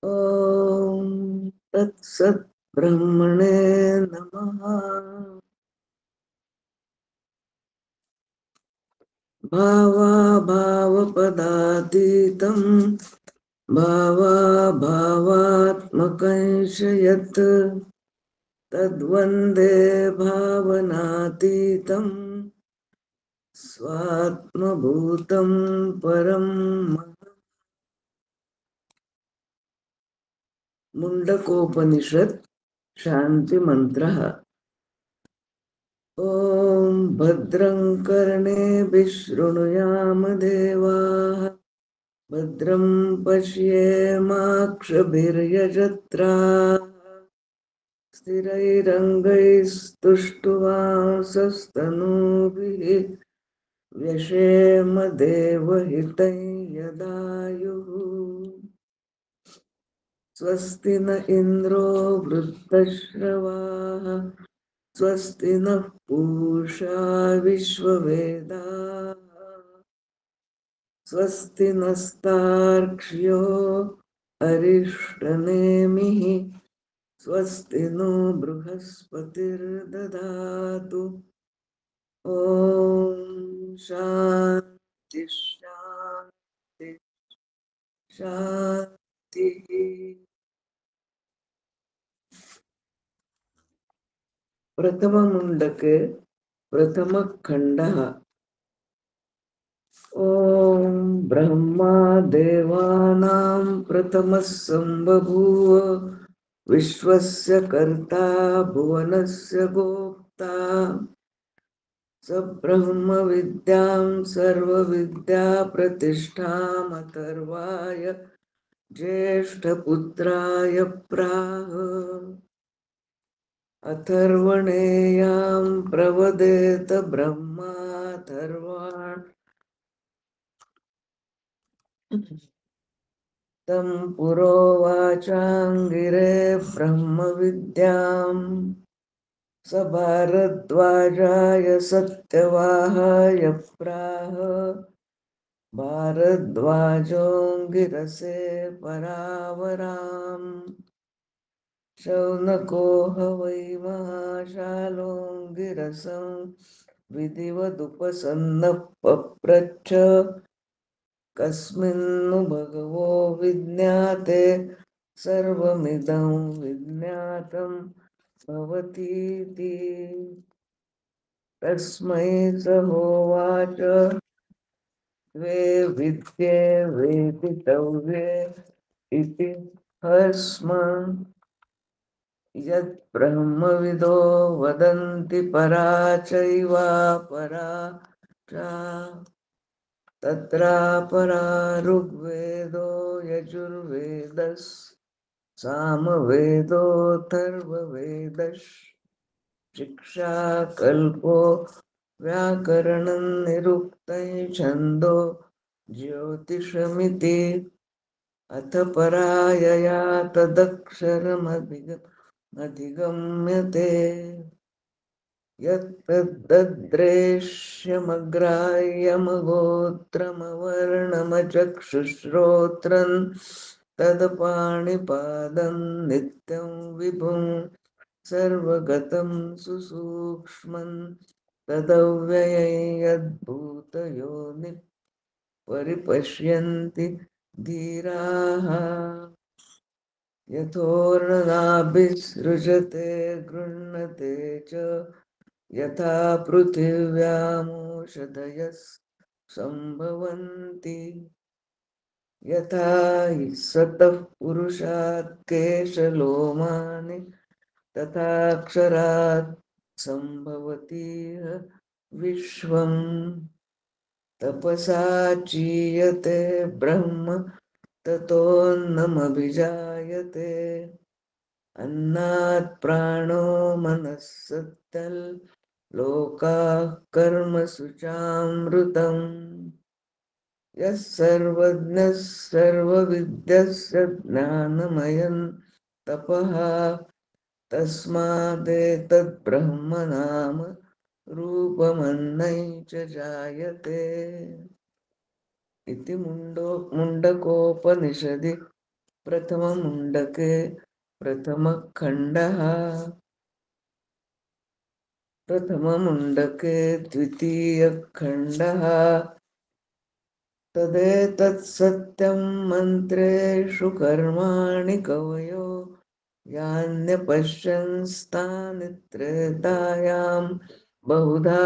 ॐ तत्सत् ब्रह्मणे नमः। भावाभावपदातीतं भावाभावात्मकं च यत् तद्वन्दे भावनातीतं स्वात्मभूतं परं मुण्डकोपनिषत् शान्तिमन्त्रः। ॐ भद्रं कर्णेभिः शृणुयाम देवाः भद्रं पश्येमाक्षभिर्यजत्राः स्थिरैरङ्गैस्तुष्टुवांसस्तनूभिः व्यशेम देवहितं यदायुः। स्वस्ति न इन्द्रो वृद्धश्रवाः स्वस्ति नः पूषा विश्ववेदाः स्वस्ति नस्तार्क्ष्यो अरिष्टनेमिः स्वस्ति नो बृहस्पतिर्दधातु। ॐ शान्ति शान्ति शान्तिः। प्रथममुण्डके प्रथमखण्डः। ॐ ब्रह्मा देवानां प्रथमः सम्बभूव विश्वस्य कर्ता भुवनस्य गोप्ता स ब्रह्म विद्यां सर्वविद्याप्रतिष्ठामथर्वाय ज्येष्ठपुत्राय प्राह। अथर्वणेयां प्रवदेत ब्रह्माथर्वाण तं पुरोवाचाङ्गिरे ब्रह्मविद्याम् स भारद्वाजाय सत्यवाहाय प्राह। भारद्वाजोऽङ्गिरसे परावराम् शौनको ह वै महाशालोऽङ्गिरसं विधिवदुपसन्नः पप्रच्छ कस्मिन्नु भगवो विज्ञाते सर्वमिदं विज्ञातं भवतीति। तस्मै स होवाच द्वे विद्ये वेदितव्ये इति हस्म यत् ब्रह्मविदो वदन्ति परा चैवापरा च तत्रापरा ऋग्वेदो यजुर्वेदः सामवेदोऽथर्ववेदः शिक्षा कल्पो व्याकरणं निरुक्तं छन्दो ज्योतिषमिति अथ परायया तदक्षरमधिगम्यते यत्तद्रेश्यमग्राह्यमगोत्रमवर्णमचक्षुश्रोत्रं तत्पाणिपादं नित्यं विभुं सर्वगतं सुसूक्ष्मं तदव्ययं यद्भूतयोनि परिपश्यन्ति धीराः। यथोर्णाभिसृजते गृह्णते च यथा पृथिव्यामोषधयः सम्भवन्ति यथा हि सतः पुरुषात् केशलोमानि तथाक्षरात् सम्भवतीह विश्वम्। तपसा चीयते ब्रह्म ततोऽन्नमभिजायते अन्नात् प्राणो मनः सत्तल् लोकाः कर्मसु चामृतम्। यः सर्वज्ञः सर्वविद्यस्य ज्ञानमयं तपः तस्मादेतद्ब्रह्म नाम रूपमन्नै च जायते। इति मुण्डकोपनिषदि प्रथममुण्डके प्रथमखण्डः प्रथममुण्डके द्वितीयखण्डः तदेतत्सत्यं मन्त्रेषु कर्माणि कवयो यान्यपश्यन्स्तानि त्रेतायां बहुधा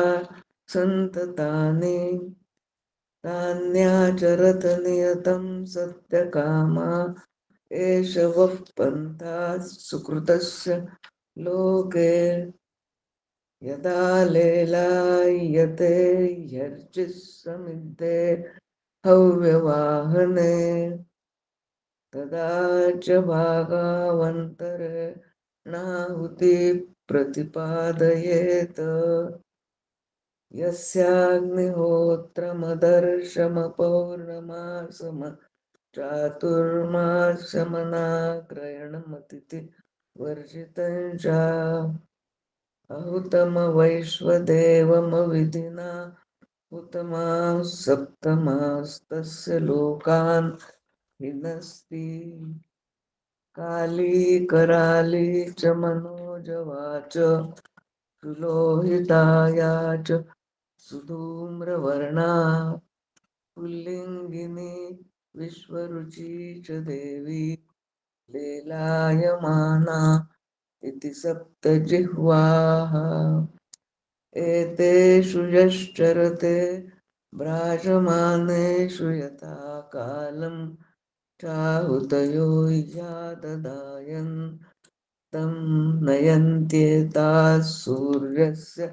सन्ततानि तान्याचरत नियतं सत्यकामा एष वः पन्था सुकृतस्य लोके यदा लेलायते ह्यर्चिः समिद्धे हव्यवाहने तदा च भागावन्तरेणाहुति प्रतिपादयेत् यस्याग्निहोत्रमदर्शमपौर्णमासम चातुर्मास्यमनाग्रयणमतिथि वर्जितं च अहुतमवैश्वदेवमविधिना हुतमाः सप्तमास्तस्य लोकान् हिनस्ति काली कराली च मनोजवा च सुलोहिताया च सुधूम्रवर्णा पुल्लिङ्गिनी विश्वरुची च देवी लीलायमाना इति सप्तजिह्वाः एतेषु यश्चरते भ्राजमानेषु यथा कालं चाहुतयो याददायन् तं नयन्त्येताः सूर्यस्य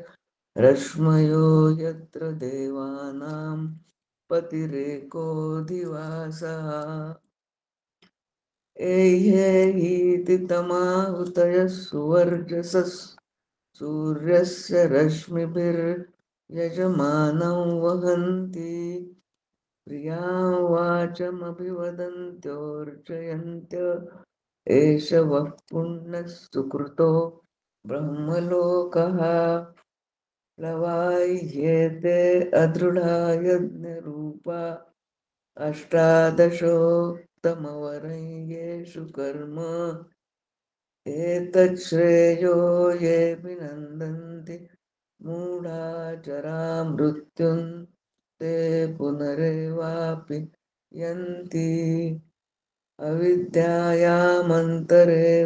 रश्मयो यत्र देवानां पतिरेकोऽधिवासः एह्येहीति तमाहुतयः सुवर्चसः सूर्यस्य रश्मिभिर्यजमानं वहन्ति प्रियां वाचमभिवदन्त्योर्जयन्त्य एष वः पुण्यः सुकृतो ब्रह्मलोकः प्लवाह्येते अदृढा यज्ञरूपा अष्टादशोत्तमवरं येषु कर्म एतच्छ्रेयो ये विनन्दन्ति मूढा जरामृत्युं ते पुनरेवापि यन्ति अविद्यायामन्तरे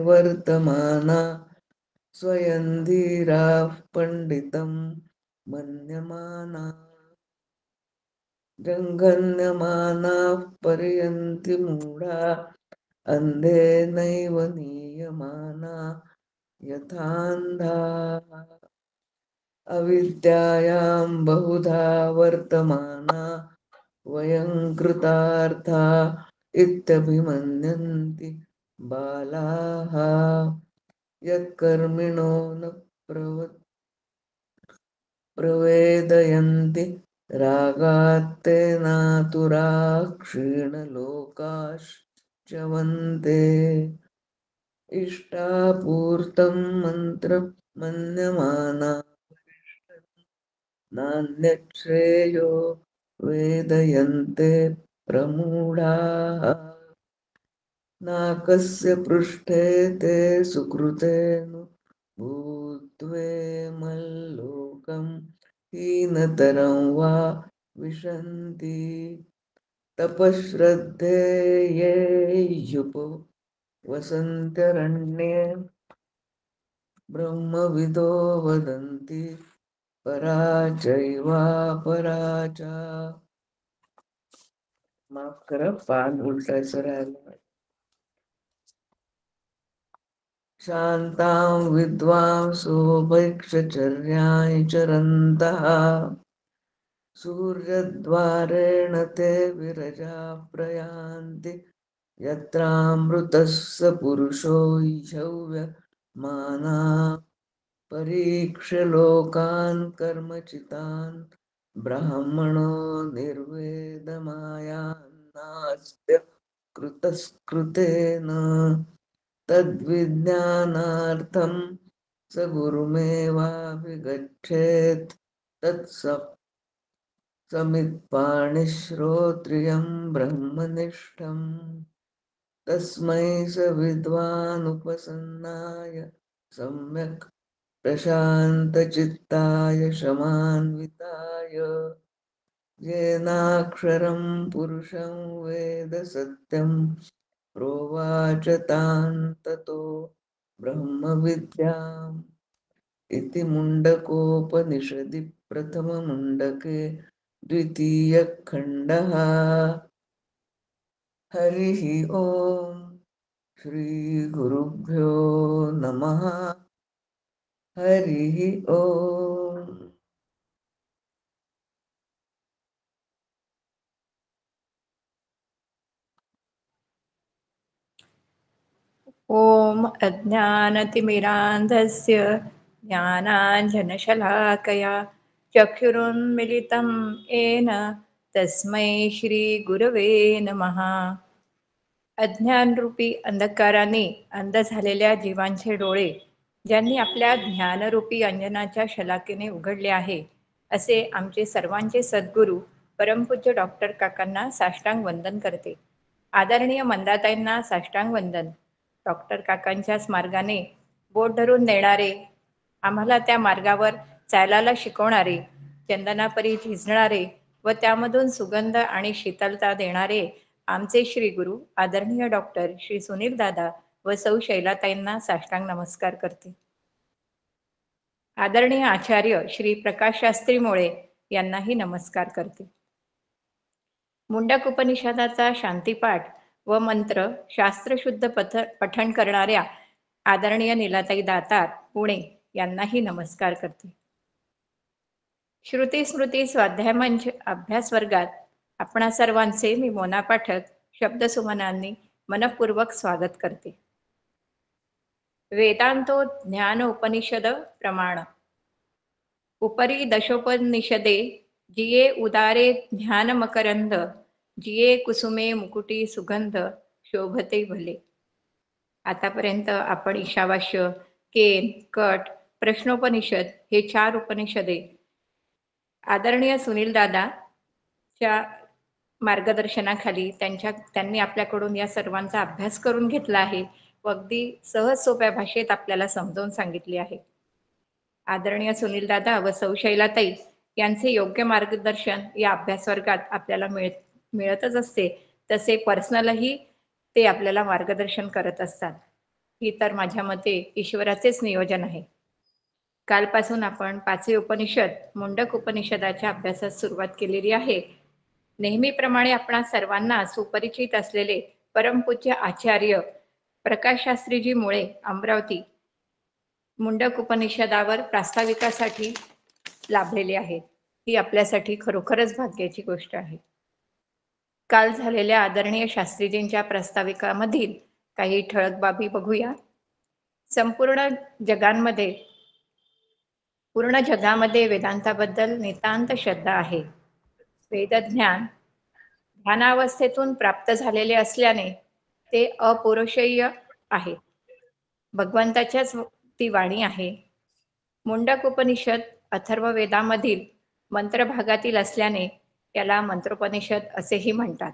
वर्तमाना स्वयं धीराः पण्डितं मन्यमाना जङ्घन्यमानाः पर्यन्ति मूढा अन्धेनैव नीयमाना यथान्धाः अविद्यायां बहुधा वर्तमाना वयं कृतार्था इत्यभिमन्यन्ति बालाः यत्कर्मिणो न प्रवेदयन्ति रागात्तेनातुराः क्षीणलोकाश्च्यवन्ते इष्टापूर्तं मन्त्रमन्यमाना नान्यच्छ्रेयो वेदयन्ते प्रमूढाः नाकस्य पृष्ठे ते सुकृतेनु भूत्वेमल्लोकं हीनतरं वा विशन्ति तपश्रद्धेयेयुपो वसन्त्यरण्ये ब्रह्मविदो वदन्ति परा चैवापरा च माफ करा पान उलटायचं राहिलं शान्तां विद्वांसो भैक्षचर्याणि चरन्तः सूर्यद्वारेण ते विरजा प्रयान्ति यत्रामृतः स पुरुषो ह्यव्यमाना परीक्ष्य लोकान् कर्मचितान् ब्राह्मणो निर्वेदमायान्नास्त्य कृतस्कृतेन तद्विज्ञानार्थं स गुरुमेवाभिगच्छेत् तत्समित्पाणिश्रोत्रियं ब्रह्मनिष्ठम्। 。 。 。 。 。 。 。 。 。 。 。 。 。 。 。 。 。 。 。 。 。 。 。 。 。 。 。 。 。 。 。 。 。 。 。 ब्रह्मनिष्ठम् तस्मै स विद्वानुपसन्नाय सम्यक् प्रशान्तचित्ताय शमान्विताय येनाक्षरं पुरुषं वेद सत्यं प्रोवाच तान् ततो ब्रह्मविद्याम् इति मुण्डकोपनिषदि प्रथममुण्डके द्वितीयखण्डः। हरिः ओम् श्रीगुरुभ्यो नमः। हरिः ओम्। ॐ अज्ञानतिमिरान्धस्य ज्ञानाञ्जनशलाकया चक्षुरुन्मिलितं येन तस्मै श्रीगुरवे नमः। अज्ञानरूपी अंधकाराने अंध झालेल्या जीवांचे डोळे ज्यांनी आपल्या ज्ञानरूपी अंजनाच्या शलाकेने उघडले आहे, असे आमचे सर्वांचे सद्गुरू परमपूज्य डॉक्टर काकांना साष्टांग वंदन करते. आदरणीय मंदाताईंना साष्टांग वंदन. डॉक्टर काकांच्याच मार्गाने बोट धरून नेणारे, आम्हाला त्या मार्गावर चालायला शिकवणारे, चंदनापरी झिजणारे व त्यामधून सुगंध आणि शीतलता देणारे आमचे श्री गुरु आदरणीय डॉक्टर श्री सुनील दादा व सौ शैलाताईंना साष्टांग नमस्कार करते. आदरणीय आचार्य श्री प्रकाश शास्त्री मोळे यांनाही नमस्कार करते. मुंडक उपनिषदाचा शांतीपाठ व मंत्र शास्त्रशुद्ध पठण करणाऱ्या आदरणीय नीलाताई दातार पुणे यांनाही नमस्कार करते. श्रुती स्मृती स्वाध्याय मंच अभ्यास वर्गात आपणा सर्वांचे मी मोना पाठक शब्दसुमनांनी मनपूर्वक स्वागत करते. वेदांतो ज्ञान उपनिषद प्रमाण उपरी दशोपनिषदे जिये उदारे ज्ञान मकरंद जिये कुसुमे मुकुटी सुगंध शोभते भले. आतापर्यंत आपण ईशावास्य, केन, कट, प्रश्नोपनिषद हे 4 उपनिषदे आदरणीय सुनील दादाच्या मार्गदर्शनाखाली त्यांनी आपल्याकडून या सर्वांचा अभ्यास करून घेतला आहे व अगदी सहज सोप्या भाषेत आपल्याला समजावून सांगितले आहे. आदरणीय सुनील दादा व सौ शैलाताई यांचे योग्य मार्गदर्शन या अभ्यास वर्गात आपल्याला मिळतच असते. तसे पर्सनलही ते आपल्याला मार्गदर्शन करत असतात. ही तर माझ्या मते ईश्वराचेच नियोजन आहे. कालपासून आपण 5वे उपनिषद मुंडक उपनिषदाच्या अभ्यासात सुरुवात केलेली आहे. नेहमीप्रमाणे आपणा सर्वांना सुपरिचित असलेले परमपूज्य आचार्य प्रकाश शास्त्रीजी मुळे अमरावती मुंडक उपनिषदावर प्रास्ताविकासाठी लाभलेले आहेत. ही आपल्यासाठी खरोखरच भाग्याची गोष्ट आहे. काल झालेल्या आदरणीय शास्त्रीजींच्या प्रास्ताविकामधील काही ठळक बाबी बघूया. संपूर्ण जगामध्ये वेदांताबद्दल नितांत श्रद्धा आहे. वेदज्ञान ध्यानावस्थेतून प्राप्त झालेले असल्याने ते अपौरुषेय आहे. भगवंताच्याच ती वाणी आहे. मुंडक उपनिषद अथर्व वेदामधील मंत्रभागातील असल्याने याला मंत्रोपनिषद असेही म्हणतात.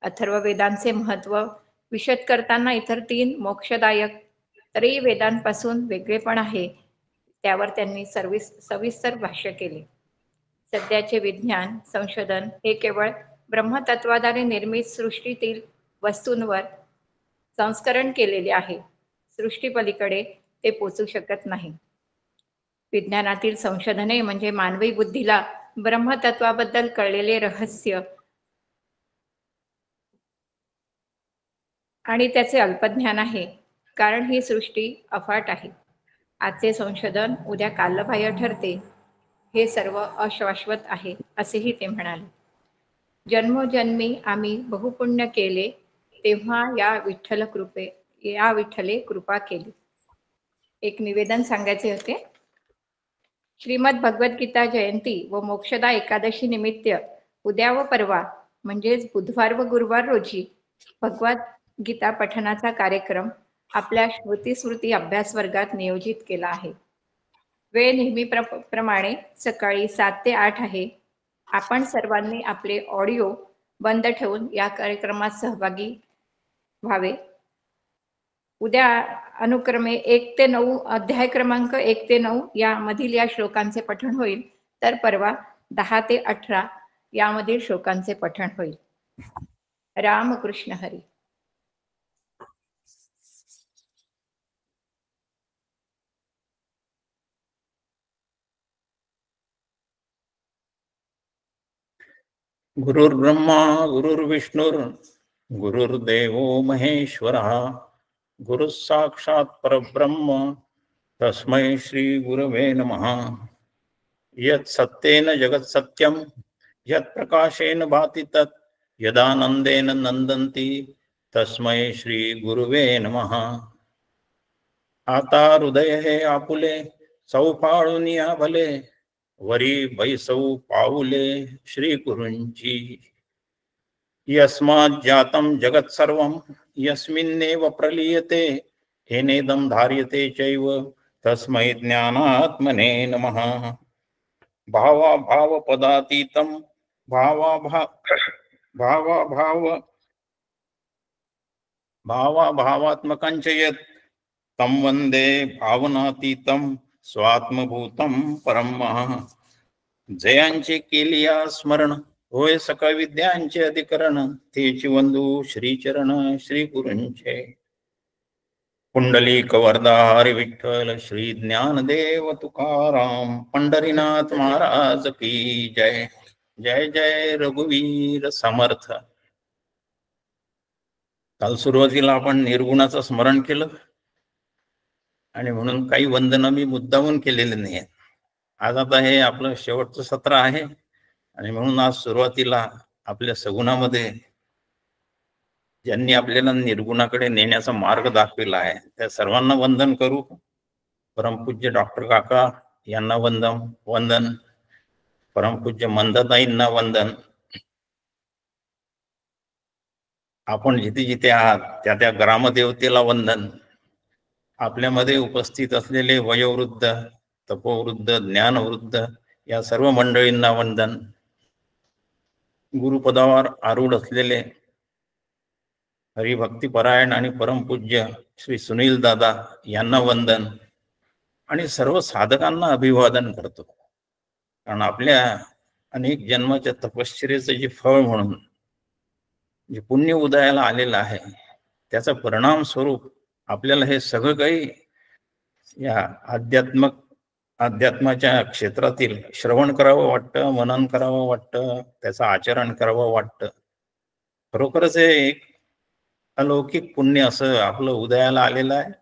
अथर्व वेदांचे महत्व विशद करताना इतर 3 मोक्षदायक त्रयी वेदांपासून वेगळेपण आहे त्यावर त्यांनी सविस्तर भाष्य केले. सध्याचे विज्ञान संशोधन हे केवळ ब्रह्मतत्वाद्वारे निर्मित सृष्टीतील वस्तूंवर संस्करण केलेले आहे. सृष्टीपलीकडे ते पोचू शकत नाही. विज्ञानातील संशोधने म्हणजे मानवी बुद्धीला ब्रह्मतत्वाबद्दल कळलेले रहस्य आणि त्याचे अल्पज्ञान आहे. कारण ही सृष्टी अफाट आहे. आजचे संशोधन उद्या कालबाह्य ठरते. हे सर्व अशाश्वत आहे असेही ते म्हणाले. जन्मोजन्मी आम्ही बहुपुण्य केले तेव्हा या विठ्ठले कृपा केली. एक निवेदन सांगायचे होते. श्रीमद भगवद्गीता जयंती व मोक्षदा एकादशी निमित्त उद्या व परवा म्हणजेच बुधवार व गुरुवार रोजी भगवद गीता पठणाचा कार्यक्रम आपल्या श्रुती स्मृती अभ्यास वर्गात नियोजित केला आहे. वेळ नेहमीप्रमाणे सकाळी 7 ते 8 आहे. आपण सर्वांनी आपले ऑडिओ बंद ठेवून या कार्यक्रमात सहभागी व्हावे. उद्या अनुक्रमे 1 ते 9 अध्याय क्रमांक 1 ते 9 यामधील या श्लोकांचे पठण होईल. तर परवा 10 ते 18 यामधील श्लोकांचे पठण होईल. रामकृष्ण हरी. गुरुर्ब्रह्मा गुरुर्विष्णुर गुरुर्देवो महेश्वरः गुरुः साक्षात् परब्रह्म तस्मै श्री गुरवे नमः. यत् सत्येन जगत् सत्यं यत् प्रकाशेन भाति तत् यदानंदेन नंदन्ति तस्मै श्री गुरुवे नमः. आता हृदय हे आपुले चौफाळून या भले वरी बैसौ पाऊले श्री गुरूंची. यस्मात् जातं जगत् सर्वं यस्मिन्नेव प्रलीयते येनेदं धार्यते चैव तस्मै ज्ञानात्मने नमः. भावाभाव पदातीतं भावाभावात्मकं च यत् तं वन्दे भावनातीतं स्वात्मभूतं परम. जयांचे केलिया स्मरण होय सकळ विद्यांचे अधिकरण तेची वंदू श्रीचरण श्री गुरूंचे. पुंडलिक वरदा हरी विठ्ठल श्री ज्ञानदेव तुकाराम पंढरीनाथ महाराज की जय. जय जय रघुवीर समर्थ. काल सुरुवातीला आपण निर्गुणाचं स्मरण केलं आणि म्हणून काही वंदन मी मुद्दामून केलेले नाही आहेत. आज आता हे आपलं शेवटचं सत्र आहे आणि म्हणून आज सुरुवातीला आपल्या सगुणामध्ये ज्यांनी आपल्याला निर्गुणाकडे नेण्याचा मार्ग दाखविला आहे त्या सर्वांना वंदन करू. परमपूज्य डॉक्टर काका यांना वंदन. परमपूज्य मंदाताईंना वंदन. आपण जिथे जिथे आहात त्या त्या ग्रामदेवतेला वंदन. आपल्यामध्ये उपस्थित असलेले वयोवृद्ध तपोवृद्ध ज्ञानवृद्ध या सर्व मंडळींना वंदन. गुरुपदावर आरूढ असलेले हरिभक्तीपरायण आणि परमपूज्य श्री सुनील दादा यांना वंदन आणि सर्व साधकांना अभिवादन करतो. कारण आपल्या अनेक जन्माच्या तपश्चर्येचं जे फळ म्हणून जे पुण्य उदयाला आलेलं आहे त्याचा परिणाम स्वरूप आपल्याला हे सगळं काही या अध्यात्माच्या क्षेत्रातील श्रवण करावं वाटतं, मनन करावं वाटतं, त्याचं आचरण करावं वाटतं. खरोखरच हे एक अलौकिक पुण्य असं आपलं उदयाला आलेलं आहे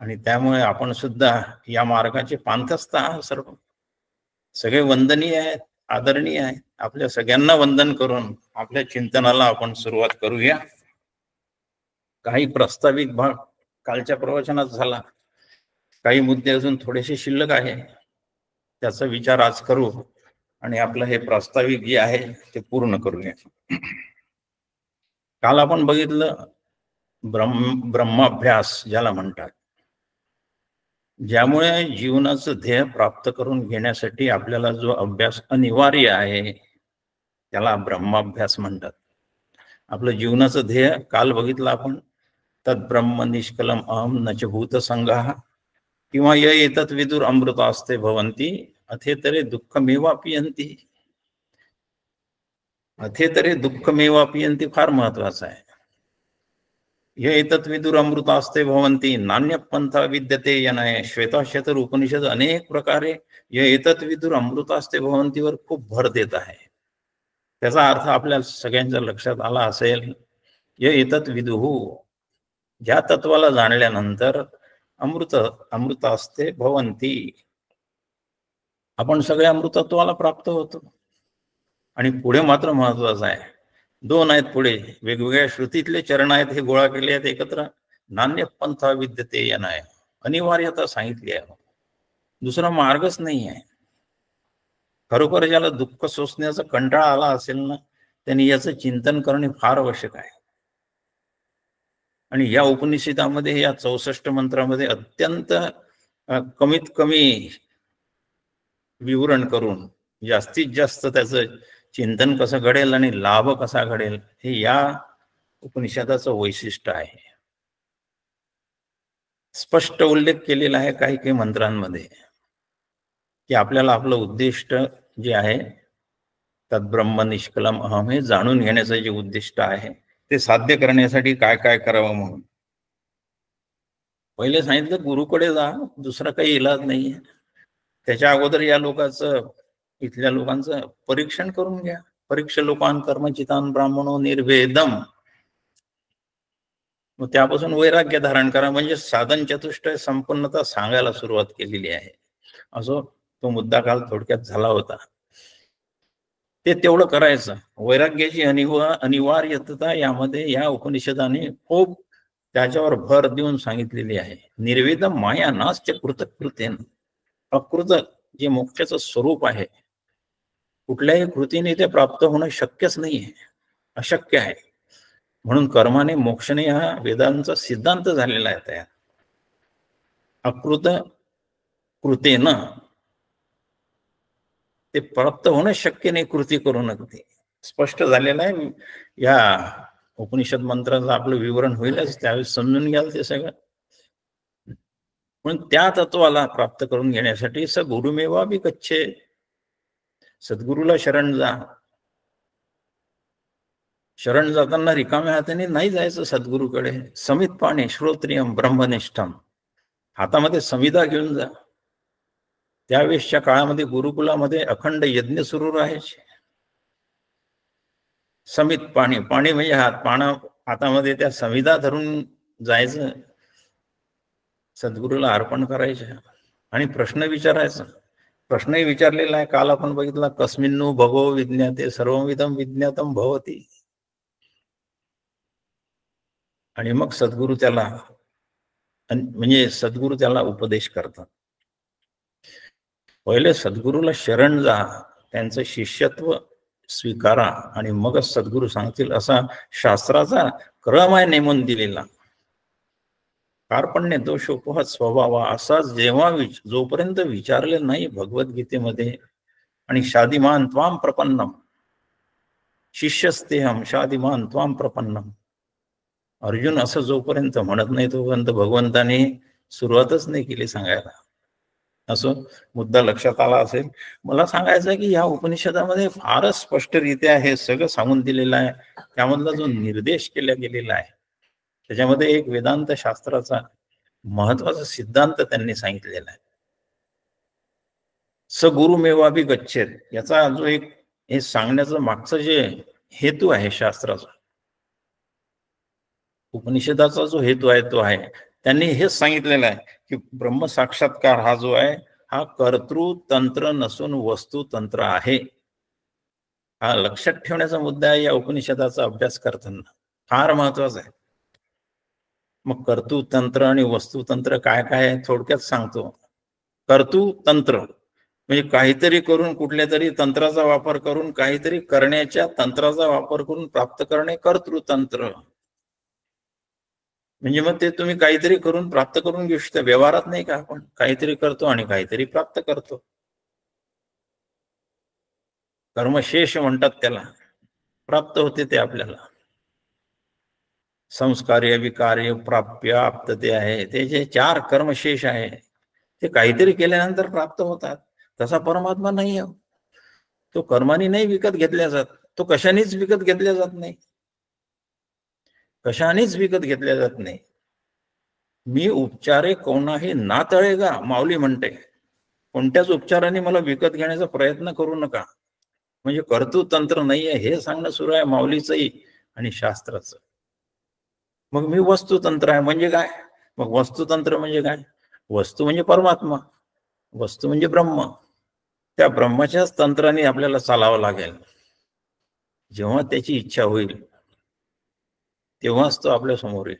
आणि त्यामुळे आपण सुद्धा या मार्गाचे पांथस्थ आहात. सर्व सगळे वंदनीय आहेत, आदरणीय आहेत. आपल्या सगळ्यांना वंदन करून आपल्या चिंतनाला आपण सुरुवात करूया. काही प्रास्ताविक भाग कालच्या प्रवचनात झाला, काही मुद्दे अजून थोडेसे शिल्लक आहे, त्याचा विचार आज करू आणि आपलं हे प्रास्ताविक जे आहे ते पूर्ण करूया. काल आपण बघितलं ब्रह्माभ्यास ज्याला म्हणतात, ज्यामुळे जीवनाचं ध्येय प्राप्त करून घेण्यासाठी आपल्याला जो अभ्यास अनिवार्य आहे त्याला ब्रह्माभ्यास म्हणतात. आपलं जीवनाचं ध्येय काल बघितलं आपण, तद्ब्रह्म निष्कलम अहम नच भूत संघः किंवा य एतत् विदुर अमृतास्ते भवन्ति अथेतरे दुःखमेवापियन्ति. अथेतरे दुःखमेवापियन्ति फार महत्वाचं आहे. य एतत् विदुर अमृतास्ते भवन्ति नान्य पंथा विद्यते यनय. श्वेताश्वतर उपनिषद अनेक प्रकारे य एतत् विदुर अमृतास्ते भवन्तीवर खूप भर देत आहे. त्याचा अर्थ आपल्या सगळ्यांच्या लक्षात आला असेल. य एतत् विदुः, ज्या तत्वाला जाणल्यानंतर अमृत असते भवंती, आपण सगळ्या अमृतत्वाला प्राप्त होतो. आणि पुढे मात्र महत्वाचं आहे, दोन आहेत पुढे, वेगवेगळ्या श्रुतीतले चरण आहेत, हे गोळा केले आहेत एकत्र. नान्य पंथा विद्यते यनय, अनिवार्यता सांगितली आहे, दुसरा मार्गच नाही आहे. खरोखर ज्याला दुःख सोसण्याचा कंटाळा आला असेल ना, त्यांनी याचं चिंतन करणे फार आवश्यक आहे. आणि या उपनिषदामध्ये या 64 मंत्रामध्ये अत्यंत कमीत कमी विवरण करून जास्तीत जास्त त्याचं चिंतन कसं घडेल आणि लाभ कसा घडेल हे या उपनिषदाचं वैशिष्ट्य आहे. स्पष्ट उल्लेख केलेला आहे काही काही मंत्रांमध्ये की आपल्याला आपलं उद्दिष्ट जे आहे तद्ब्रह्म निष्कलम अहम हे जाणून घेण्याचं जे उद्दिष्ट आहे ते साध्य करण्यासाठी काय काय करावं म्हणून पहिले सांगितलं गुरुकडे जा, दुसरा काही इलाज नाही. त्याच्या अगोदर या लोकांचं इथल्या लोकांचं परीक्षण करून घ्या. परीक्ष लोकान कर्मचितान ब्राह्मणो निर्भेदम. मग त्यापासून वैराग्य धारण करा, म्हणजे साधन चतुष्टय संपन्नता सांगायला सुरुवात केलेली आहे. असो तो मुद्दा काल थोडक्यात झाला होता. ते तेवढं करायचं. वैराग्याची अनिवार्यता यामध्ये या उपनिषदाने खूप त्याच्यावर भर देऊन सांगितलेली आहे. निर्वेदम माया नास्त्य कृतकृतेन. अकृत जे मोक्षाचं स्वरूप आहे कुठल्याही कृतीने ते प्राप्त होणं शक्यच नाही आहे, अशक्य आहे. म्हणून कर्माने मोक्षणे हा वेदांचा सिद्धांत झालेला आहे तयार. अकृत कृतेन ते प्राप्त होणं शक्य नाही कृती करून. ते स्पष्ट झालेलं आहे. या उपनिषद मंत्राचं आपलं विवरण होईलच, त्यावेळेस समजून घ्याल ते सगळं. पण त्या तत्वाला प्राप्त करून घेण्यासाठी स गुरुमेवा बी कच्छे, सद्गुरूला शरण जा. शरण जाताना रिकाम्या हाताने नाही जायचं सद्गुरूकडे. समित पाणे श्रोत्रियम ब्रह्मनिष्ठम, हातामध्ये संविधा घेऊन जा. त्यावेळेसच्या काळामध्ये गुरुकुलामध्ये अखंड यज्ञ सुरू राहायचे. समित पाणी, पाणी म्हणजे हातामध्ये त्या संविधा धरून जायचं, सद्गुरूला अर्पण करायचं आणि प्रश्न विचारायचा. प्रश्नही विचारलेला आहे काल आपण बघितला, कस्मिन्नु भगो विज्ञाते सर्वविधम विज्ञातम भवती. आणि मग सद्गुरू त्याला म्हणजे सद्गुरू त्याला उपदेश करतात. पहिले सद्गुरूला शरण जा, त्यांचं शिष्यत्व स्वीकारा आणि मगच सद्गुरू सांगतील असा शास्त्राचा क्रम आहे नेमून दिलेला. कार्पण्य दोषोपहत स्वभाव असा जेव्हा जोपर्यंत विचारले नाही भगवद्गीतेमध्ये, आणि शादिमान त्वाम प्रपन्नम शिष्यस्तेहम शादिमान त्वाम प्रपन्नम, अर्जुन असं जोपर्यंत म्हणत नाही तोपर्यंत भगवंताने सुरुवातच नाही केली सांगायला. असं मुद्दा लक्षात आला असेल. मला सांगायचं आहे की या उपनिषदामध्ये फारच स्पष्टरित्या हे सगळं सांगून दिलेलं आहे. त्यामधला जो निर्देश केला गेलेला आहे त्याच्यामध्ये एक वेदांत शास्त्राचा महत्वाचा सिद्धांत त्यांनी सांगितलेला आहे. स गुरुमेवा बी गच्छेत, याचा जो एक हे सांगण्याचं मागचं जे हेतू आहे शास्त्राचा, उपनिषदाचा जो हेतू आहे तो आहे त्यांनी हेच सांगितलेलं आहे की ब्रह्मसाक्षात्कार हा जो आहे हा कर्तृतंत्र नसून वस्तुतंत्र आहे. हा लक्षात ठेवण्याचा मुद्दा आहे या उपनिषदाचा अभ्यास करताना, फार महत्वाचा आहे. मग कर्तृतंत्र आणि वस्तुतंत्र काय काय आहे थोडक्यात सांगतो. कर्तृतंत्र म्हणजे काहीतरी करून, कुठल्या तरी तंत्राचा वापर करून, काहीतरी करण्याच्या तंत्राचा वापर करून प्राप्त करणे कर्तृतंत्र. म्हणजे मग ते तुम्ही काहीतरी करून प्राप्त करून घेऊ शकता. व्यवहारात नाही का आपण काहीतरी करतो आणि काहीतरी प्राप्त करतो. कर्मशेष म्हणतात त्याला, प्राप्त होते ते आपल्याला. संस्कार्य विकार्य प्राप्य आप्त ते आहे, ते जे 4 कर्मशेष आहे ते काहीतरी केल्यानंतर प्राप्त होतात. तसा परमात्मा नाही आहे. तो कर्माने नाही विकत घेतल्या जात, तो कशानेच विकत घेतल्या जात नाही, कशानेच विकत घेतल्या जात नाही. मी उपचारे कोणाही ना तळेगा, माऊली म्हणते. कोणत्याच उपचाराने मला विकत घेण्याचा प्रयत्न करू नका. म्हणजे कर्तृतंत्र नाहीये हे सांगणं सुरू आहे माऊलीचंही आणि शास्त्राचं. मग मी वस्तुतंत्र आहे म्हणजे काय? मग वस्तुतंत्र म्हणजे काय? वस्तू म्हणजे परमात्मा, वस्तू म्हणजे ब्रह्म. त्या ब्रह्माच्याच तंत्राने आपल्याला चालावं लागेल. जेव्हा त्याची इच्छा होईल तेव्हाच तो आपल्या समोर येईल.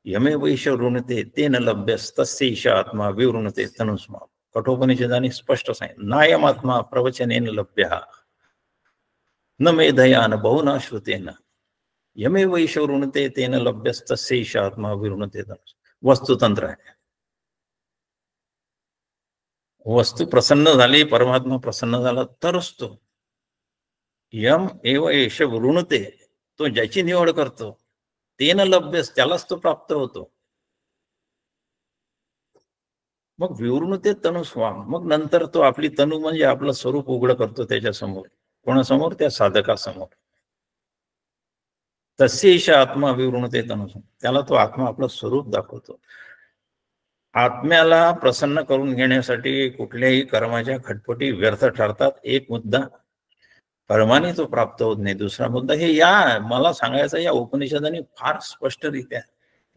यमे वैश ऋणते तेन लभ्यस्तस्यैष आत्मा विवृणते तनुस्मा. कठोपनिषदाने स्पष्ट सांगितलं, नायमात्मा प्रवचनेन लभ्यः न मेधया न बहुना श्रुतेन यमे वैश ऋणते तेन लभ्यस्तस्यैष आत्मा विवृणते तनुस्मा. वस्तुतंत्र आहे. वस्तू प्रसन्न झाली, परमात्मा प्रसन्न झाला तरच तो यम एव एष वृणते, तो ज्याची निवड करतो तेन लभ्यस, त्यालाच तो प्राप्त होतो. मग विवृणुते तनु स्वाम, मग नंतर तो आपली तनु म्हणजे आपलं स्वरूप उघड करतो त्याच्यासमोर. कोणासमोर? त्या साधकासमोर. तस्यैष आत्मा विवृणुते तनु, त्याला तो आत्मा आपलं स्वरूप दाखवतो. आत्म्याला प्रसन्न करून घेण्यासाठी कुठल्याही कर्माच्या खटपटी व्यर्थ ठरतात. एक मुद्दा, कर्माने तो प्राप्त होत नाही. दुसरा मुद्दा, हे या मला सांगायचं, या उपनिषदाने फार स्पष्टरित्या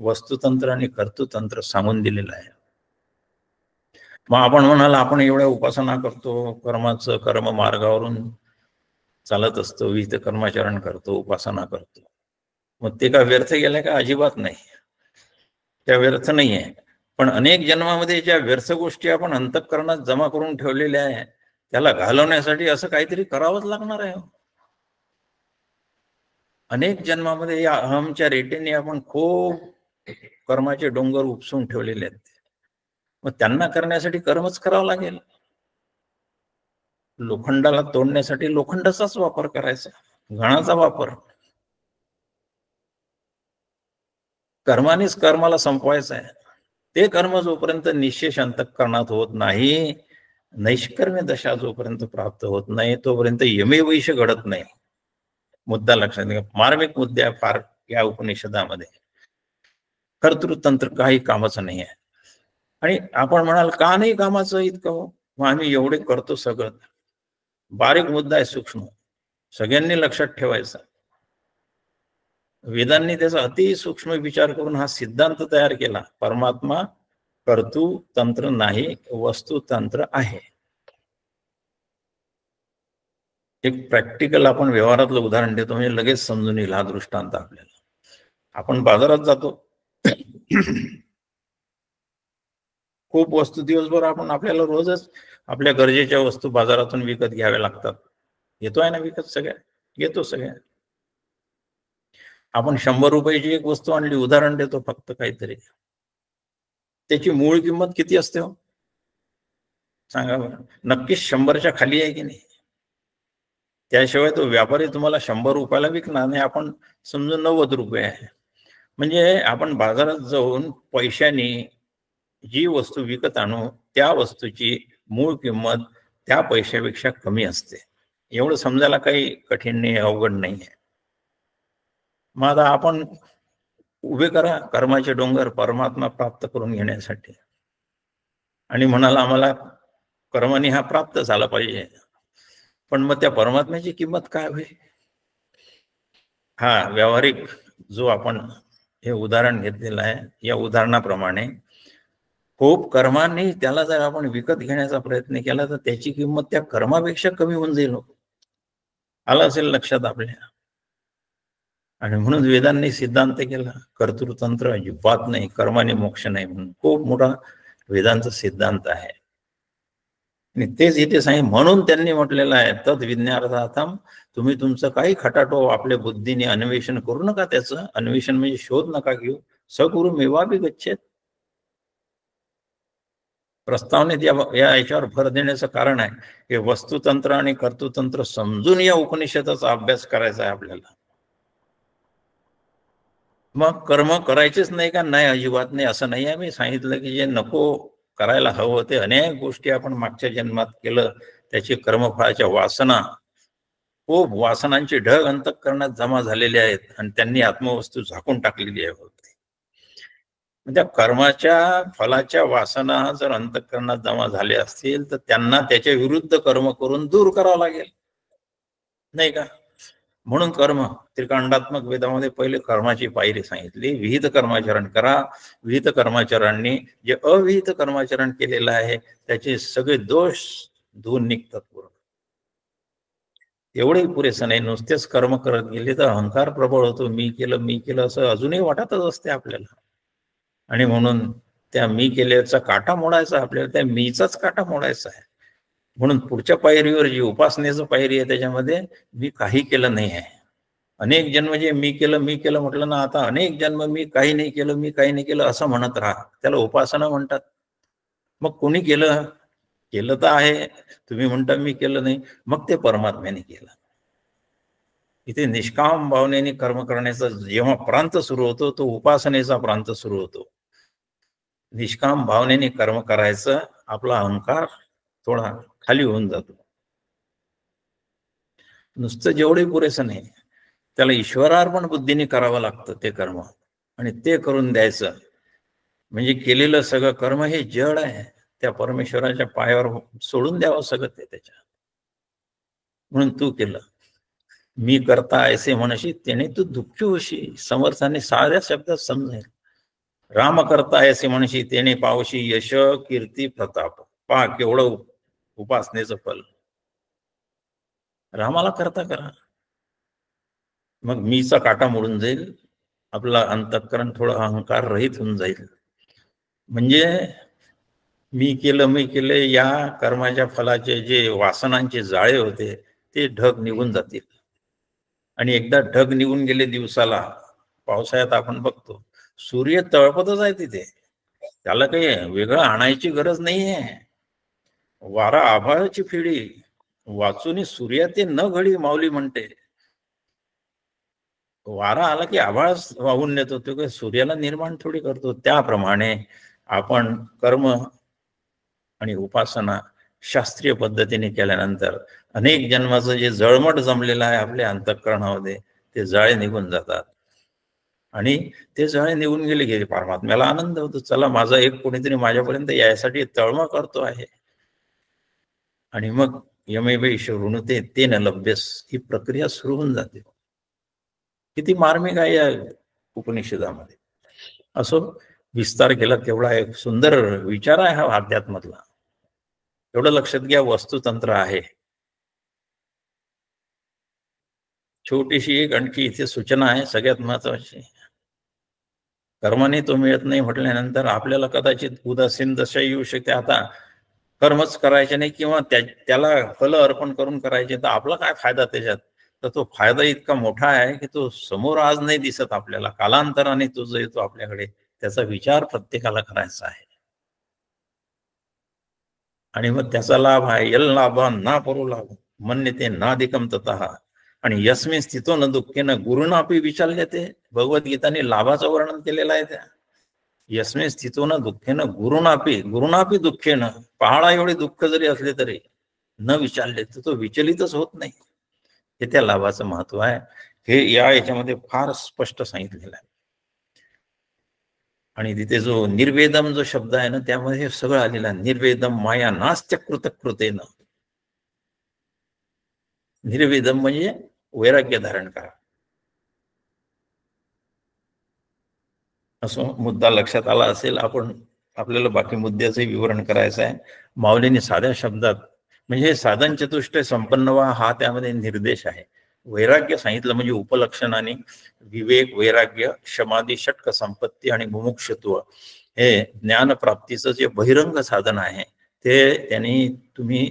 वस्तुतंत्र आणि कर्तृतंत्र सांगून दिलेलं आहे. मग आपण म्हणाल आपण एवढ्या उपासना करतो, कर्माचं कर्म मार्गावरून चालत असतो, विहित कर्माचरण करतो, उपासना करतो, मग ते का व्यर्थ गेलं का? अजिबात नाही, त्या व्यर्थ नाही आहे. पण अनेक जन्मामध्ये ज्या व्यर्थ गोष्टी आपण अंतःकरणात जमा करून ठेवलेल्या आहे, त्याला घालवण्यासाठी असं काहीतरी करावंच लागणार आहे. अनेक जन्मामध्ये या अहमच्या रेटेने आपण खूप कर्माचे डोंगर उपसून ठेवलेले आहेत. मग त्यांना करण्यासाठी कर्मच करावं लागेल. लोखंडाला तोडण्यासाठी लोखंडाचाच वापर करायचा, घणाचा वापर. कर्मानेच कर्माला संपवायचं आहे. ते कर्म जोपर्यंत निशेष अंतःकरणात होत नाही, नैष्कर्म्य दशा जोपर्यंत प्राप्त होत नाही, तोपर्यंत यमेवैष घडत नाही. मुद्दा लक्षात घ्या, मार्मिक मुद्दा फार या उपनिषदामध्ये. कर्तृतंत्र काही कामाचं नाही आहे. आणि आपण म्हणाल का नाही कामाचं इतकं हो? मग आम्ही एवढे करतो सगळं. बारीक मुद्दा आहे, सूक्ष्म, सगळ्यांनी लक्षात ठेवायचा. वेदांनी त्याचा अति सूक्ष्म विचार करून हा सिद्धांत तयार केला. परमात्मा कर्तृतंत्र नाही, वस्तुतंत्र आहे. एक प्रॅक्टिकल आपण व्यवहारातलं उदाहरण देतो, म्हणजे लगेच समजून येईल हा दृष्टांत आपल्याला. आपण बाजारात जातो, खूप वस्तू दिवसभर आपण आपल्याला रोजच आपल्या गरजेच्या वस्तू बाजारातून विकत घ्याव्या लागतात. घेतो आहे ना विकत? सगळ्या घेतो सगळ्या. आपण 100 रुपयाची एक वस्तू आणली, उदाहरण देतो फक्त काहीतरी, त्याची मूळ किंमत किती असते हो? सांगा बरं. नक्कीच 100च्या खाली आहे की नाही? त्याशिवाय तो व्यापारी तुम्हाला 100 रुपयाला विकणार नाही. आपण समजून 90 रुपये आहे. म्हणजे आपण बाजारात जाऊन पैशाने जी वस्तू विकत आणू, त्या वस्तूची मूळ किंमत त्या पैशापेक्षा कमी असते. एवढं समजायला काही कठीण नाही, अवघड नाही आहे. मग आता आपण उभे करा कर्माचे डोंगर परमात्मा प्राप्त करून घेण्यासाठी, आणि म्हणाला आम्हाला कर्माने हा प्राप्त झाला पाहिजे. पण मग त्या परमात्म्याची किंमत काय होईल? हा व्यावहारिक जो आपण हे उदाहरण घेतलेलं आहे, या उदाहरणाप्रमाणे खूप कर्माने त्याला जर आपण विकत घेण्याचा प्रयत्न केला तर त्याची किंमत त्या कर्मापेक्षा कमी होऊन जाईल. आलं असेल लक्षात आपल्या. आणि म्हणून वेदांनी सिद्धांत केला, कर्तृतंत्र अजिबात नाही, कर्माने मोक्ष नाही, म्हणून खूप मोठा वेदांचा सिद्धांत आहे. आणि तेच इथे सांग, म्हणून त्यांनी म्हटलेलं आहे तद विज्ञानार्थम, तुम्ही तुमचं काही खटाटो आपल्या बुद्धीने अन्वेषण करू नका. त्याचं अन्वेषण म्हणजे शोध नका घेऊ. सगुरु मेवापि गच्छेत. प्रस्तावनेत या याच्यावर भर देण्याचं कारण आहे की वस्तुतंत्र आणि कर्तृतंत्र समजून या उपनिषदाचा अभ्यास करायचा आहे आपल्याला. मग कर्म करायचेच नाही का? नाही, अजिबात नाही. असं नाही आहे. मी सांगितलं की जे नको करायला हवं ते अनेक गोष्टी आपण मागच्या जन्मात केलं, त्याची कर्मफळाच्या वासना, खूप वासनांची ढग अंतःकरणात जमा झालेले आहेत आणि त्यांनी आत्मवस्तू झाकून टाकलेली आहे. त्या कर्माच्या फलाच्या वासना जर अंतःकरणात जमा झाले असतील तर त्यांना त्याच्या विरुद्ध कर्म करून दूर करावं लागेल, नाही का? म्हणून कर्म त्रिकांडात्मक वेदामध्ये पहिले कर्माची पायरी सांगितली. विहित कर्माचरण करा. विहित कर्माचरणाने जे अविहित कर्माचरण केलेलं आहे त्याचे सगळे दोष धुवून निघतात. पूर्ण एवढेही पुरेसं नाही. नुसतेच कर्म करत गेले तर अहंकार प्रबळ होतो. मी केलं असं अजूनही वाटतच असते आपल्याला. आणि म्हणून त्या मी केल्याचा काटा मोडायचा, आपल्याला त्या मीचाच काटा मोडायचा आहे. म्हणून पुढच्या पायरीवर जी उपासनेचं पायरी आहे त्याच्यामध्ये मी काही केलं नाही आहे. अनेक जन्म जे मी केलं म्हटलं ना, आता अनेक जन्म मी काही नाही केलं असं म्हणत राहा, त्याला उपासना म्हणतात. मग कोणी केलं तर आहे, तुम्ही म्हणता मी केलं नाही, मग ते परमात्म्याने केलं. इथे निष्काम भावनेने कर्म करण्याचा जेव्हा प्रांत सुरू होतो तो उपासनेचा प्रांत सुरू होतो. निष्काम भावनेने कर्म करायचं, आपला अहंकार थोडा खाली होऊन जातो. नुसतं जेवढे पुरेसं नाही, त्याला ईश्वरार्पण बुद्धीने करावं लागतं ते कर्म, आणि ते करून द्यायचं. म्हणजे केलेलं सगळं कर्म हे जड आहे, त्या परमेश्वराच्या पायावर सोडून द्यावं सगळं ते त्याच्या. म्हणून तू केलं, मी करता ऐसे म्हणशी त्याने तू दुःखी होशी. समर्थाने साऱ्या शब्दात समजेल. राम करता ऐसे म्हणशी त्याने पावशी यश कीर्ती प्रताप. पहा केवढं उपासनेचं फल. रामाला करता करा, मग मीचा काटा मोडून जाईल, आपला अंतःकरण थोडं अहंकार रहित होऊन जाईल. म्हणजे मी केलं या कर्माच्या फलाचे जे वासनांचे जाळे होते ते ढग निघून जातील. आणि एकदा ढग निघून गेले दिवसाला, पावसाळ्यात आपण बघतो सूर्य तळपतच आहे तिथे, त्याला काही वेगळं आणायची गरज नाहीये. वारा आभाळाची फिडी वाचून सूर्या ते न घडी माऊली म्हणते. वारा आला की आभाळ वाहून नेतो, तो काही सूर्याला निर्माण थोडी करतो. त्याप्रमाणे आपण कर्म आणि उपासना शास्त्रीय पद्धतीने केल्यानंतर अनेक जन्माचं जे जळमट जमलेलं आहे आपल्या अंतःकरणामध्ये ते जाळे निघून जातात. आणि ते जाळे निघून गेले की परमात्म्याला आनंद होतो. चला, माझा एक कोणीतरी माझ्यापर्यंत यायसाठी तळमळ करतो आहे. आणि मग यमेवेश ऋणते ते न लभ्यस ही प्रक्रिया सुरू होऊन जाते. किती मार्मिक आहे या उपनिषदामध्ये. असो, विस्तार केला तेवढा एक सुंदर विचार आहे हा अध्यात्मातला. एवढं लक्षात घ्या, वस्तुतंत्र आहे. छोटीशी एक आणखी इथे सूचना आहे सगळ्यात महत्वाची. कर्माने तो मिळत नाही म्हटल्यानंतर आपल्याला कदाचित उदासीन दशा येऊ शकते. आता कर्मच करायचे नाही किंवा त्याला फल अर्पण करून करायचे, तर आपला काय फायदा त्याच्यात. तर तो फायदा इतका मोठा आहे की तो समोर आज नाही दिसत आपल्याला, कालांतराने तो जो येतो आपल्याकडे, त्याचा विचार प्रत्येकाला करायचा आहे. आणि मग त्याचा लाभ आहे. यल लाभा ना परो लाभ मन्यते नाधिकम ततः. आणि यस्मिन स्थितो न दुःखेन गुरुनापी विचारले. भगवद्गीताने लाभाचं वर्णन केलेलं आहे. त्या यस्मिन स्थितो न दुःखेन गुरुनापी दुःखेन. पहाडा एवढे दुःख जरी असले तरी न विचारले तर तो विचलितच होत नाही. हे त्या लाभाचं महत्व आहे. हे या याच्यामध्ये फार स्पष्ट सांगितलेलं आहे. आणि तिथे जो निर्वेदम जो शब्द आहे ना, त्यामध्ये हे सगळं आलेलं आहे. निर्वेदम माया नास्त्य कृतकृतेन. निर्वेदम म्हणजे वैराग्य धारण करा. असं मुद्दा लक्षात आला असेल. आपल्याला बाकी मुद्द्याचंही विवरण करायचं आहे. माऊलीने साध्या शब्दात, म्हणजे साधन चतुष्टय संपन्न व्हा हा त्यामध्ये निर्देश आहे. वैराग्य सांगितलं म्हणजे उपलक्षणाने विवेक, वैराग्य, क्षमादी, षटक संपत्ती आणि मुमुक्षत्व हे ज्ञानप्राप्तीचं जे बहिरंग साधन आहे ते त्यांनी तुम्ही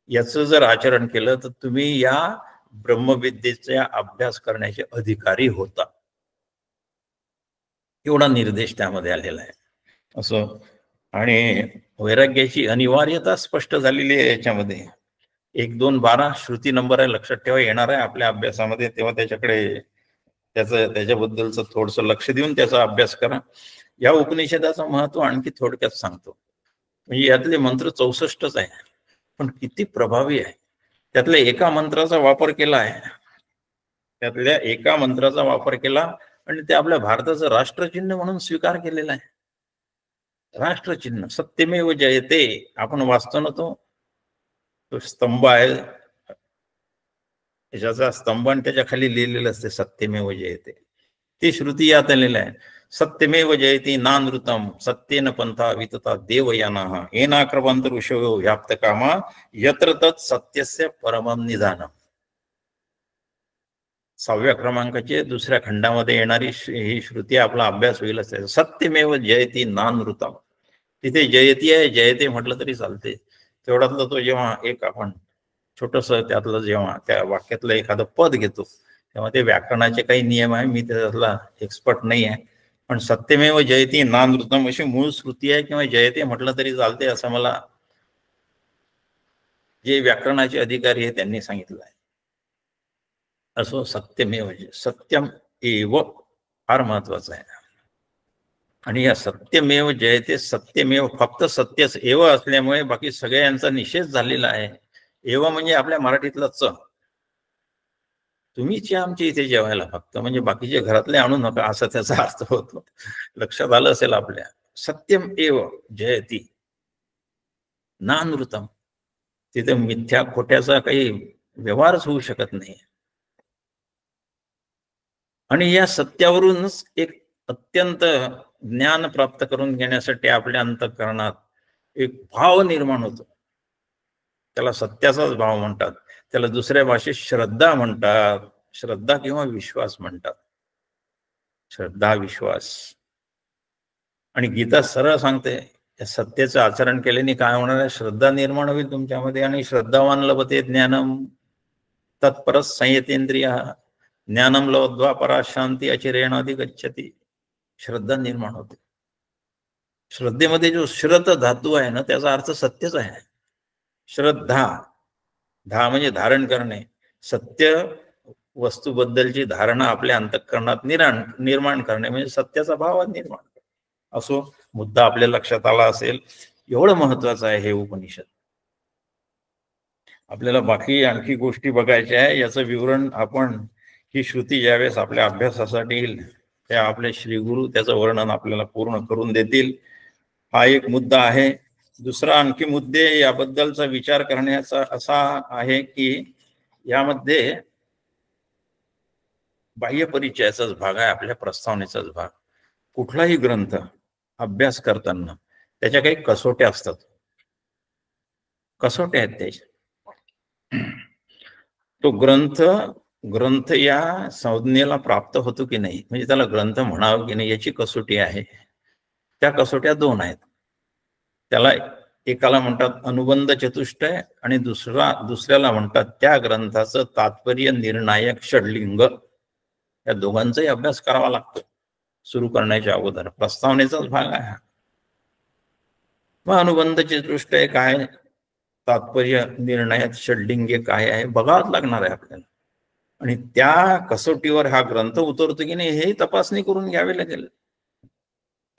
याचं जर आचरण केलं तर तुम्ही या ब्रह्मविद्येचा अभ्यास करण्याचे अधिकारी होता. एवढा निर्देश त्यामध्ये आलेला आहे. असं, आणि वैराग्याची अनिवार्यता स्पष्ट झालेली आहे याच्यामध्ये. 1-2-12 श्रुती नंबर आहे, लक्षात ठेवा. येणार आहे आपल्या अभ्यासामध्ये, तेव्हा त्याच्याबद्दलचं थोडंसं लक्ष देऊन त्याचा अभ्यास करा. या उपनिषदाचं महत्व आणखी थोडक्यात सांगतो. म्हणजे यातले मंत्र 64च आहे, पण किती प्रभावी आहे. त्यातल्या एका मंत्राचा वापर केला आणि ते आपल्या भारताचं राष्ट्रचिन्ह म्हणून स्वीकार केलेला आहे. राष्ट्रचिन्ह सत्यमेव जयते आपण वाचतो ना, तो स्तंभ आहे, त्याचा स्तंभ आणि त्याच्या खाली लिहिलेलं असते सत्यमेव जयते. ती श्रुती यात आलेली आहे. सत्यमेव जयती नानृतम सत्येन पंथा वितता देवयानाः येनाक्रमंत ऋषयो व्याप्त कामा यत्र तत् सत्यस्य परमं निधानम. 6व्या क्रमांकाचे 2ऱ्या खंडामध्ये येणारी ही श्रुती आपला अभ्यास होईल. सत्यमेव जयती नानृतम. तिथे जयती आहे, जयते म्हटलं तरी चालते. तेवढ्यातलं तो जेव्हा एक आपण छोटस त्यातलं जेव्हा त्या वाक्यातलं एखादं पद घेतो तेव्हा ते व्याकरणाचे काही नियम आहे, मी त्यातला एक्सपर्ट नाही आहे, पण सत्यमेव जयती नानृतम अशी मूळ श्रुती आहे, किंवा जयते म्हटलं तरी चालते असं मला जे व्याकरणाचे अधिकारी आहे त्यांनी सांगितलं आहे. असो सत्यमेव सत्यम एव फार महत्वाचं आहे. आणि या सत्यमेव जयते सत्यमेव फक्त सत्यच एव असल्यामुळे बाकी सगळ्यांचा निषेध झालेला आहे. एव म्हणजे आपल्या मराठीतला च, तुम्हीच या आमच्या इथे जेवायला फक्त, म्हणजे बाकीचे घरातले आणू नका असा त्याचा अर्थ होतो. लक्षात आलं असेल आपल्या. सत्यम एव जयती नानृतम, तिथे मिथ्या खोट्याचा काही व्यवहारच होऊ शकत नाही. आणि या सत्यावरूनच एक अत्यंत ज्ञान प्राप्त करून घेण्यासाठी आपल्या अंतःकरणात एक भाव निर्माण होतो. त्याला सत्याचाच भाव म्हणतात. त्याला दुसऱ्या भाषेत श्रद्धा म्हणतात. श्रद्धा किंवा विश्वास म्हणतात. श्रद्धा विश्वास. आणि गीता सरळ सांगते या सत्याचं आचरण केल्याने काय होणार आहे? श्रद्धा निर्माण होईल तुमच्यामध्ये. आणि श्रद्धावान लभते ज्ञानम तत्परस संयतेंद्रिय ज्ञानम लब्ध्वा परा शांती अचिरेण अधिगच्छति. श्रद्धा निर्माण होते. श्रद्धेमध्ये जो श्रत धातू आहे ना त्याचा अर्थ सत्यच आहे. श्रद्धा, धा म्हणजे धारण करणे, सत्य वस्तूबद्दलची धारणा आपल्या अंतःकरणात निर्माण करणे म्हणजे सत्याचा भाव निर्माण करणे. असो, मुद्दा आपल्या लक्षात आला असेल. एवढं महत्वाचं आहे हे उपनिषद. आपल्याला बाकी आणखी गोष्टी बघायच्या आहे. याचं विवरण आपण ही श्रुती ज्यावेळेस आपल्या अभ्यासासाठी येईल त्या आपले श्रीगुरु त्याचं वर्णन आपल्याला पूर्ण करून देतील. हा एक मुद्दा आहे. दुसरा आणखी मुद्दे याबद्दलचा विचार करण्याचा असा आहे की यामध्ये बाह्य परिचयाचाच भाग आहे, आपल्या प्रस्तावनेचाच भाग. कुठलाही ग्रंथ अभ्यास करताना त्याच्या काही कसोट्या असतात. कसोट्या आहेत त्याच्या. तो ग्रंथ या संज्ञेला प्राप्त होतो की नाही, म्हणजे त्याला ग्रंथ म्हणावं की नाही याची कसोटी आहे. त्या कसोट्या दोन आहेत. त्याला एकाला म्हणतात अनुबंध चतुष्टय आणि दुसऱ्याला म्हणतात त्या ग्रंथाचं तात्पर्य निर्णायक षडलिंग. या दोघांचाही अभ्यास करावा लागतो सुरू करण्याच्या अगोदर. प्रस्तावनेचाच भाग आहे. मग अनुबंध चतुष्टय काय, तात्पर्य निर्णयात षडलिंगे काय आहे बघावंच लागणार आहे आपल्याला. आणि त्या कसोटीवर हा ग्रंथ उतरतो की नाही हे तपासणी करून घ्यावी लागेल.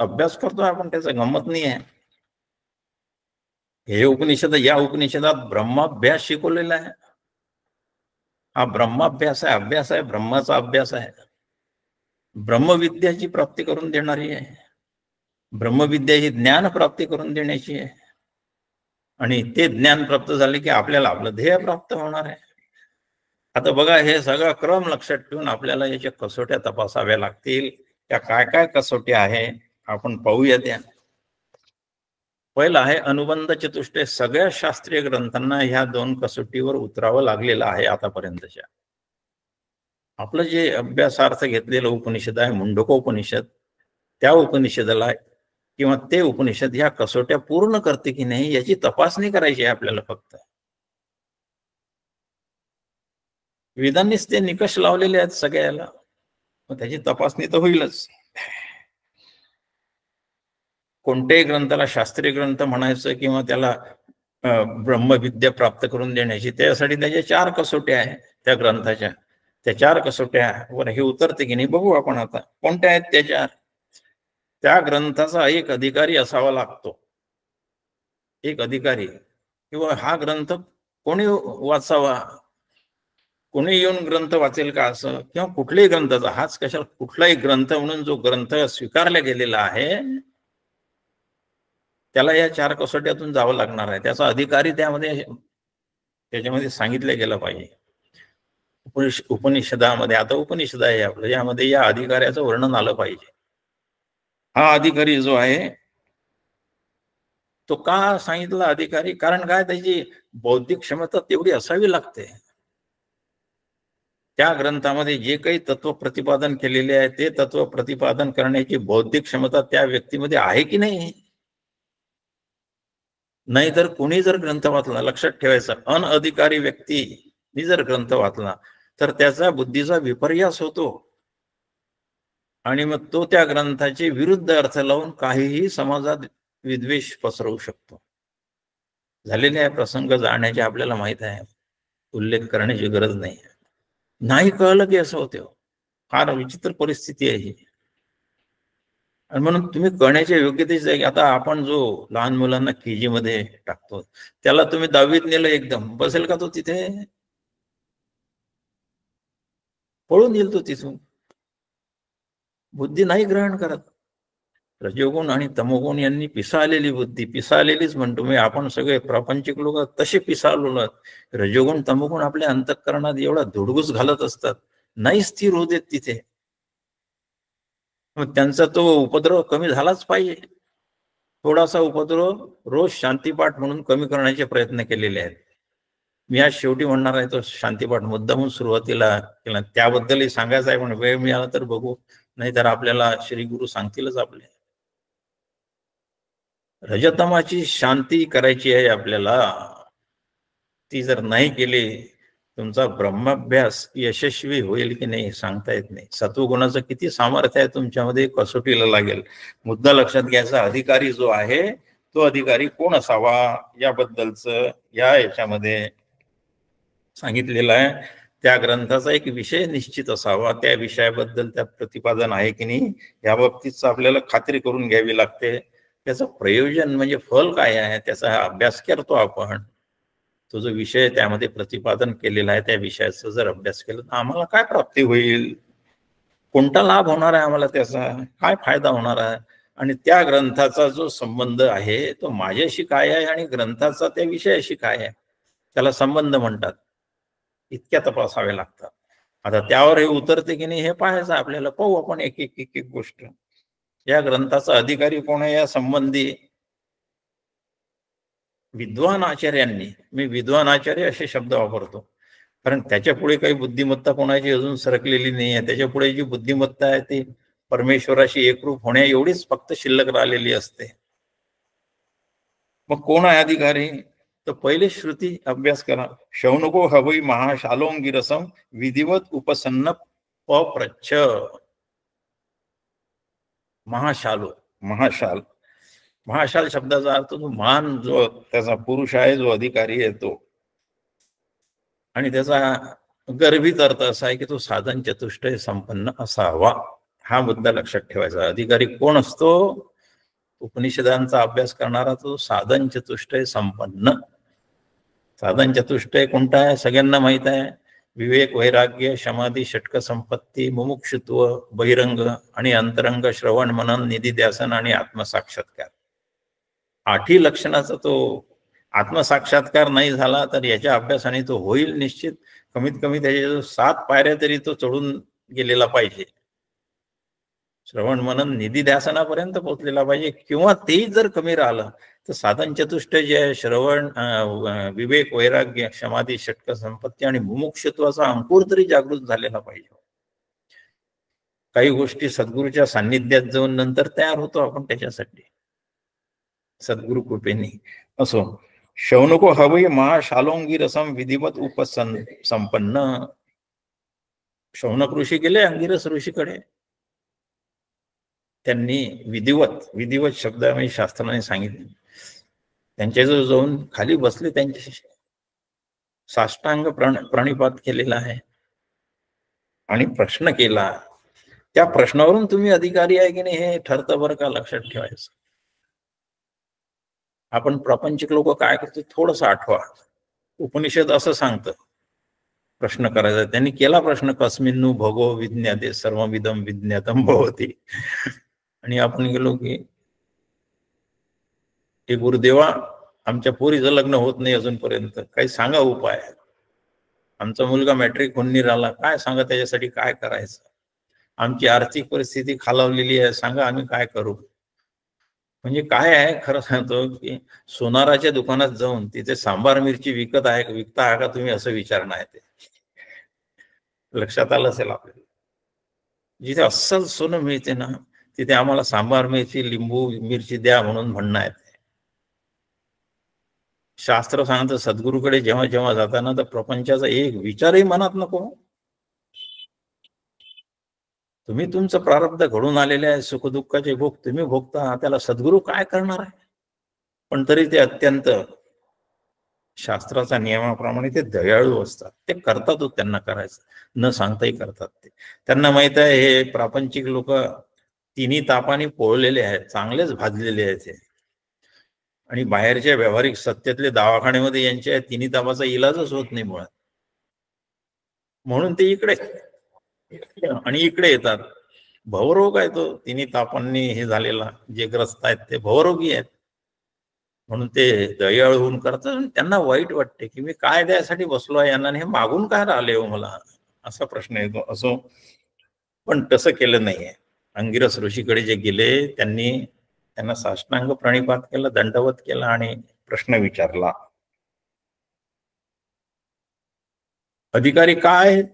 अभ्यास करतोय आपण, त्याचा गंमत नाही आहे. हे उपनिषद, या उपनिषदात ब्रह्माभ्यास शिकवलेला आहे. हा ब्रह्माभ्यास आहे, अभ्यास आहे, ब्रह्माचा अभ्यास आहे. ब्रह्मविद्याची प्राप्ती करून देणारी आहे. ब्रह्मविद्या ही ज्ञान प्राप्ती करून देण्याची आहे. आणि ते ज्ञान प्राप्त झाले की आपल्याला आपलं ध्येय प्राप्त होणार आहे. आता बघा, हे सगळा क्रम लक्षात ठेवून आपल्याला याच्या कसोट्या तपासाव्या लागतील. त्या काय काय कसोट्या आहे आपण पाहूया. त्या पहिला आहे अनुबंध चतुष्टय. सगळ्या शास्त्रीय ग्रंथांना ह्या दोन कसोटीवर उतरावं लागलेलं आहे आतापर्यंतच्या. आपलं जे अभ्यासार्थ घेतलेलं उपनिषद आहे मुंडकोपनिषद, त्या उपनिषदाला किंवा ते उपनिषद ह्या कसोट्या पूर्ण करते की नाही याची तपासणी करायची आहे आपल्याला. फक्त वेदांनीच ते निकष लावलेले आहेत सगळ्याला, मग त्याची तपासणी तर होईलच. कोणत्याही ग्रंथाला शास्त्रीय ग्रंथ म्हणायचं किंवा त्याला ब्रह्मविद्या प्राप्त करून देण्याची, त्यासाठी त्याच्या 4 कसोट्या आहेत. त्या ग्रंथाच्या त्या 4 कसोट्यावर हे उतरते की नाही बघू आपण. आता कोणत्या आहेत त्या 4? त्या ग्रंथाचा एक अधिकारी असावा लागतो. एक अधिकारी, किंवा हा ग्रंथ कोणी वाचावा, कोणी येऊन ग्रंथ वाचेल का असं, किंवा कुठल्याही ग्रंथाचा, हाच कशाला कुठलाही ग्रंथ म्हणून जो ग्रंथ स्वीकारला गेलेला आहे त्याला या 4 कसोट्यातून जावं लागणार आहे. त्याचा अधिकारी त्याच्यामध्ये सांगितलं गेलं पाहिजे. उपनिषदामध्ये, आता उपनिषद आहे आपलं, यामध्ये या अधिकाऱ्याचं वर्णन आलं पाहिजे. हा अधिकारी जो आहे तो का सांगितला अधिकारी? कारण काय, त्याची बौद्धिक क्षमता तेवढी असावी लागते. त्या ग्रंथामध्ये जे काही तत्व प्रतिपादन केलेले आहे ते तत्व प्रतिपादन करण्याची बौद्धिक क्षमता त्या व्यक्तीमध्ये आहे की नाही. नाहीतर कोणी जर ग्रंथ वाचला, लक्षात ठेवायचं, अनधिकारी व्यक्ती जर ग्रंथ वाचला तर त्याचा बुद्धीचा विपर्यास होतो आणि मग तो त्या ग्रंथाचे विरुद्ध अर्थ लावून काहीही समाजात विद्वेष पसरवू शकतो. झालेले आहे प्रसंग जाण्याचे आपल्याला माहित आहे, उल्लेख करण्याची गरज नाही. नाही कळलं की असं होतं. फार विचित्र परिस्थिती आहे ही. आणि म्हणून तुम्ही कळण्याच्या योग्यतेच आहे. आता आपण जो लहान मुलांना KG मध्ये टाकतो, त्याला तुम्ही 10वीत नेलं एकदम, बसेल का तो तिथे? पळून येईल तो तिथून. बुद्धी नाही ग्रहण करत. रजोगुण आणि तमोगुण यांनी पिसाळलेली बुद्धी, पिसाळलेलीच म्हणतो मी, आपण सगळे प्रापंचिक लोक तसे पिसाळलो. रजोगुण तमोगुण आपल्या अंतःकरणात एवढा धुडगूस घालत असतात, नाही स्थिर होऊ देत तिथे. मग त्यांचा तो उपद्रव कमी झालाच पाहिजे. थोडासा उपद्रव रोज शांतीपाठ म्हणून कमी करण्याचे प्रयत्न केलेले आहेत. मी आज शेवटी म्हणणार आहे तो शांतीपाठ मुद्दामून सुरुवातीला केला, त्याबद्दलही सांगायचं आहे, पण वेळ मिळाला तर बघू, नाहीतर आपल्याला श्री गुरु सांगतीलच आपले. रजतमाची शांती करायची आहे आपल्याला. ती जर नाही केली, तुमचा ब्रह्माभ्यास यशस्वी होईल की नाही सांगता येत नाही. सत्वगुणाचं किती सामर्थ्य आहे तुमच्यामध्ये कसोटीला लागेल. मुद्दा लक्षात घ्यायचा, अधिकारी जो आहे तो अधिकारी कोण असावा याबद्दलचं या याच्यामध्ये सांगितलेलं आहे. त्या ग्रंथाचा एक विषय निश्चित असावा, त्या विषयाबद्दल त्यात प्रतिपादन आहे की नाही या बाबतीत आपल्याला खात्री करून घ्यावी लागते. त्याचं प्रयोजन म्हणजे फल काय आहे, त्याचा अभ्यास करतो आपण. तो जो विषय त्यामध्ये प्रतिपादन केलेला आहे त्या विषयाचा जर अभ्यास केला तर आम्हाला काय प्राप्ती होईल, कोणता लाभ होणार आहे आम्हाला, त्याचा काय फायदा होणार आहे, आणि त्या ग्रंथाचा जो संबंध आहे तो माझ्याशी काय आहे आणि ग्रंथाचा त्या विषयाशी काय आहे, त्याला संबंध म्हणतात. इतक्या तपासावे लागतात. आता त्यावर हे उतरते की नाही हे पाहायचं आपल्याला. पाहू आपण एक एक एक एक गोष्ट. या ग्रंथाचा अधिकारी कोण आहे या संबंधी विद्वान आचार्यांनी, मी विद्वान आचार्य असे शब्द वापरतो कारण त्याच्या पुढे काही बुद्धिमत्ता कोणाची अजून सरकलेली नाही आहे. त्याच्या पुढे जी बुद्धिमत्ता आहे ती परमेश्वराशी एकरूप होण्या एवढीच फक्त शिल्लक राहिलेली असते. मग कोण आहे अधिकारी, तर पहिले श्रुती अभ्यास करा. शौनको हवई महाशालोंगिरसम विधिवत उपसन्न पप्रच्छ. महाशालो, महाशाल, महाशाल शब्दाचा अर्थ तो महान जो त्याचा पुरुष आहे, जो अधिकारी आहे तो. आणि त्याचा गर्भित अर्थ असा आहे की तो साधन चतुष्टय संपन्न असावा. हा मुद्दा लक्षात ठेवायचा. अधिकारी कोण असतो, उपनिषदांचा अभ्यास करणारा तो साधन चतुष्टय संपन्न. साधन चतुष्टय कोणता आहे सगळ्यांना माहित आहे. विवेक, वैराग्य, समाधी, षटक संपत्ती, मुमुक्षुत्व, बहिरंग आणि अंतरंग, श्रवण, मनन, निधिध्यासन आणि आत्मसाक्षात्कार. 8ही लक्षणाचा तो आत्मसाक्षात्कार नाही झाला तर याच्या अभ्यासाने तो होईल निश्चित. कमीत कमी त्याच्या 7 पायऱ्या तरी तो चढून गेलेला पाहिजे. श्रवण, मनन, निधिध्यासनापर्यंत पोहोचलेला पाहिजे. किंवा तेही जर कमी राहिलं तर साधन चतुष्टय जे आहे, श्रवण, विवेक, वैराग्य, समाधी, षटक संपत्ती आणि मुमुक्षत्वाचा अंकुर तरी जागृत झालेला पाहिजे. काही गोष्टी सद्गुरूच्या सान्निध्यात जाऊन नंतर तयार होतो आपण त्याच्यासाठी, सद्गुरु कृपेने. असो, शौनको हवई महाशालोंगी रसम विधिवत उपसंपन्न. शौनक ऋषी गेले अंगिरस ऋषीकडे. त्यांनी विधिवत, विधिवत शब्दामध्ये शास्त्राने सांगितले, त्यांच्याजवळ जाऊन खाली बसले, त्यांच्याशी साष्टांग प्रणिपात केलेला आहे आणि प्रश्न केला. त्या प्रश्नावरून तुम्ही अधिकारी आहे की नाही हे ठरतं बरं का, लक्षात ठेवायचं. आपण प्रापंचिक लोक काय करतो थोडंसं आठवा. उपनिषद असं सांगतं प्रश्न करायचा. त्यांनी केला प्रश्न, कस्मिन्नु भगो विज्ञाते सर्वमिदं विज्ञातम भवति. आणि आपण गेलो की हे गुरुदेवा, आमच्या पोरीचं लग्न होत नाही अजूनपर्यंत, काही सांगा उपाय. आमचा मुलगा मॅट्रिक होऊन नाही राहिला, काय सांगा त्याच्यासाठी काय करायचं. आमची आर्थिक परिस्थिती खालावलेली आहे, सांगा आम्ही काय करू. म्हणजे काय आहे, खरं सांगतो की सोनाराच्या दुकानात जाऊन तिथे सांबार मिरची विकता आहे का तुम्ही असं विचारणं आहे. ते लक्षात आलं असेल आपल्याला. जिथे अस्सल सोनं मिळते ना तिथे आम्हाला सांबार मिरची, लिंबू मिरची द्या म्हणून म्हणणं आहे. शास्त्र सांगतं सद्गुरूकडे जेव्हा जेव्हा जाताना तर प्रपंचाचा एक विचारही मनात नको. तुम्ही तुमचं प्रारब्ध घडून आलेले आहे, सुखदुःखाचे भोग तुम्ही भोगता, त्याला सद्गुरू काय करणार आहे. पण तरी ते अत्यंत शास्त्राच्या नियमाप्रमाणे ते दयाळू असतात, ते करतातच, त्यांना करायचं न सांगताही करतात. ते त्यांना माहित आहे हे प्रापंचिक लोक तिन्ही तापाने पोळलेले आहेत, चांगलेच भाजलेले आहेत हे, आणि बाहेरच्या व्यावहारिक सत्यातले दवाखान्यामध्ये यांच्या तिन्ही तापाचा इलाजच होत नाही मुळात. म्हणून ते इकडे आणि इकडे येतात. भवरोग आहे तो तिन्ही तापांनी हे झालेला, जे ग्रस्त आहेत ते भवरोगी आहेत. म्हणून ते दयाळू होऊन करतात. आणि त्यांना वाईट वाटते की मी काय द्यायसाठी बसलो आहे यांना, हे मागून काय राहिले हो मला, असा प्रश्न येतो. असो, पण तसं केलं नाहीये. अंगिरस ऋषीकडे जे गेले त्यांना साष्टांग प्रणिपात केला, दंडवत केला आणि प्रश्न विचारला, अधिकारी काय आहेत?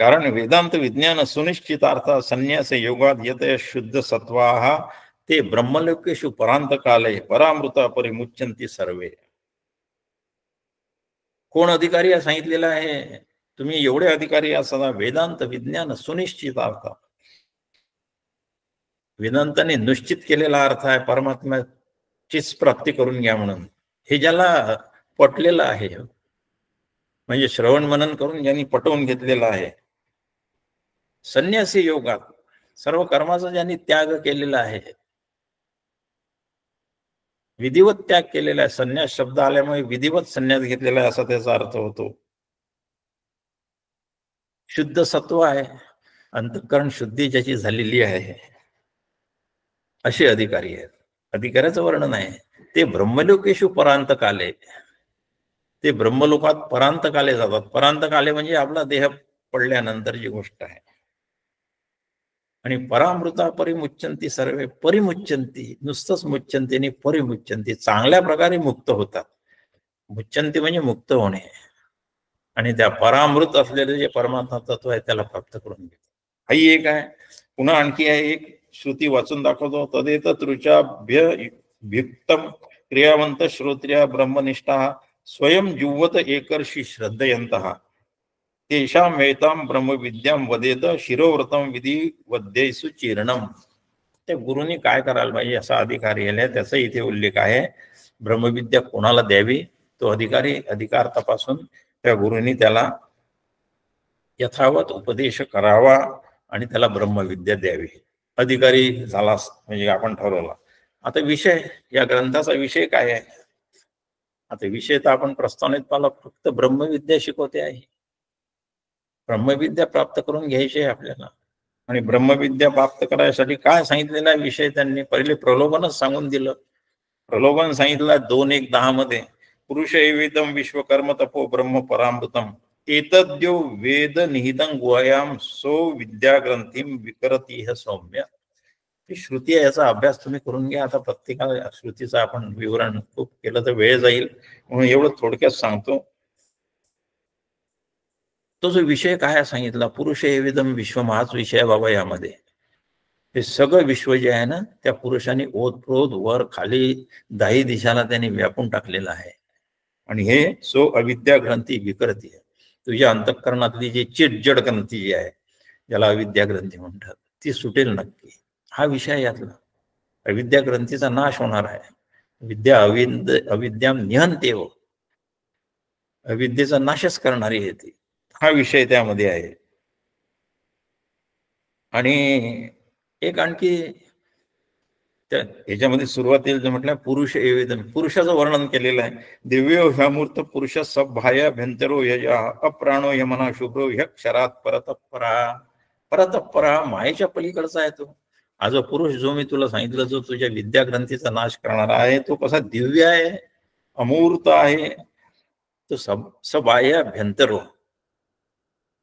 कारण वेदांत विज्ञान सुनिश्चितार्थ संन्यास योगात येते शुद्ध सत्वाः ते ब्रह्मलोकेषु परांत काले परामृता परिमुच्यंती सर्वे. कोण अधिकारी आहे सांगितलेलं आहे? तुम्ही एवढे अधिकारी असा वेदांत विज्ञान सुनिश्चितार्थ, वेदांताने निश्चित केलेला अर्थ आहे परमात्म्याचीच प्राप्ती करून घ्या म्हणून. हे ज्याला पटलेलं आहे, म्हणजे श्रवण मनन करून ज्यांनी पटवून घेतलेलं आहे, संन्यासी योगात सर्व कर्माचा ज्यांनी त्याग केलेला आहे, विधिवत त्याग केलेला आहे. संन्यास शब्द आल्यामुळे विधिवत संन्यास घेतलेला आहे असा त्याचा अर्थ होतो. शुद्ध सत्व आहे, अंतःकरण शुद्धी ज्याची झालेली आहे, असे अधिकारी आहेत. अधिकाऱ्याचं वर्णन आहे, ते ब्रह्मलोकेषु परांत काले, ते ब्रह्मलोकात परांत काले जातात. परांत काले म्हणजे आपला देह पडल्यानंतरची गोष्ट आहे. आणि परामृता परिमुच्यंती सर्वे, परिमुच्यंती नुसतंच मुच्यंती आणि परिमुच्यंती, चांगल्या प्रकारे मुक्त होतात. मुच्यंती म्हणजे मुक्त होणे, आणि त्या परामृत असलेले जे परमात्मा तत्व आहे त्याला प्राप्त करून घेतात. हाही एक आहे. पुन्हा आणखी आहे एक श्रुती वाचून दाखवतो, तदेत तृचाभ्युक्तम क्रियावंत श्रोत्रिया ब्रह्मनिष्ठा स्वयं जुव्वत एकर्षी श्रद्धयंतः तेषां वेतां ब्रह्मविद्यां वदेत शिरोव्रतम विधी वद्यैसु चीर्णम. त्या गुरुनी काय करायला पाहिजे असा अधिकारी आहे, त्याचा इथे उल्लेख आहे. ब्रह्मविद्या कोणाला द्यावी, तो अधिकारी अधिकार तपासून त्या गुरुनी त्याला यथावत उपदेश करावा आणि त्याला ब्रह्मविद्या द्यावी. अधिकारी झालास म्हणजे आपण ठरवला. आता विषय, या ग्रंथाचा विषय काय आहे? आता विषय तर आपण प्रस्तावनेत पाहिला, फक्त ब्रह्मविद्या शिकवते आहे. ब्रह्मविद्या प्राप्त करून घ्यायची आहे आपल्याला. आणि ब्रह्मविद्या प्राप्त करायसाठी काय सांगितलेला आहे विषय? त्यांनी पहिले प्रलोभनच सांगून दिलं. प्रलोभन सांगितलं 2:1-10 मध्ये, पुरुष एवेदम विश्वकर्म तपो ब्रह्म परामृतम एतद्यो वेद निहितं गुहायाम सो विद्या ग्रंथीम विकरतीह सौम्य. ही श्रुती आहे, याचा अभ्यास तुम्ही करून घ्या. आता प्रत्येकाला श्रुतीचं आपण विवरण खूप केलं तर वेळ जाईल, म्हणून एवढं थोडक्यात सांगतो. तो जो विषय काय सांगितला, पुरुष एवेदम विश्व, हाच विषय आहे बाबा. यामध्ये हे सगळं विश्व जे आहे ना, त्या पुरुषाने ओतप्रोत वर खाली 10 दिशाला त्याने व्यापून टाकलेलं आहे. आणि हे सो अविद्या ग्रंथी विकरती आहे, तुझ्या अंतःकरणातली जी चिडजड ग्रंथी जी आहे, ज्याला अविद्या ग्रंथी म्हणतात, ती सुटेल नक्की. हा विषय यातला. अविद्या ग्रंथीचा नाश होणार आहे. विद्या अविद्याम निहंतेव, अविद्येचा नाशच करणारी आहे ती. हा विषय त्यामध्ये आहे. आणि एक आणखी याच्यामध्ये सुरुवातीला म्हटलं पुरुष एवेदम, पुरुषाचं वर्णन केलेलं आहे. दिव्यो ह्यामूर्त पुरुष सभ्भाय यजा अप्राणो यमना शुभ्रो ह्य क्षरात परतपरा. परतपरा मायेच्या पलीकडचा आहे तो. हा जो पुरुष जो मी तुला सांगितलं, जो तुझ्या विद्या ग्रंथीचा नाश करणारा आहे, तो कसा दिव्य आहे, अमूर्त आहे. तो सबाह्य अभ्यंतरो,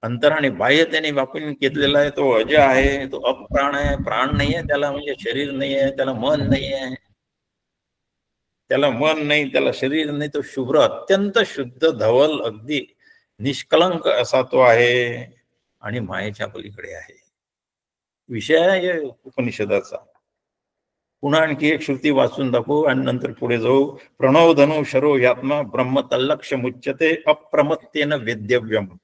अंतर आणि बाह्य त्याने व्यापून घेतलेला आहे. तो अज आहे, तो अप्राण आहे, प्राण नाही आहे त्याला, म्हणजे शरीर नाही आहे, त्याला मन नाही आहे, त्याला मन नाही, त्याला शरीर नाही. तो शुभ्र, अत्यंत शुद्ध, धवल, अगदी निष्कलंक असा तो आहे, आणि मायेच्या पलीकडे आहे. विषय आहे उपनिषदाचा. पुन्हा आणखी एक श्रुती वाचून दाखवू आणि नंतर पुढे जाऊ. प्रणव धनु शरो यात्मा ब्रह्म तल्लक्ष मुच्यते अप्रमत्तेन वेद्यव्यम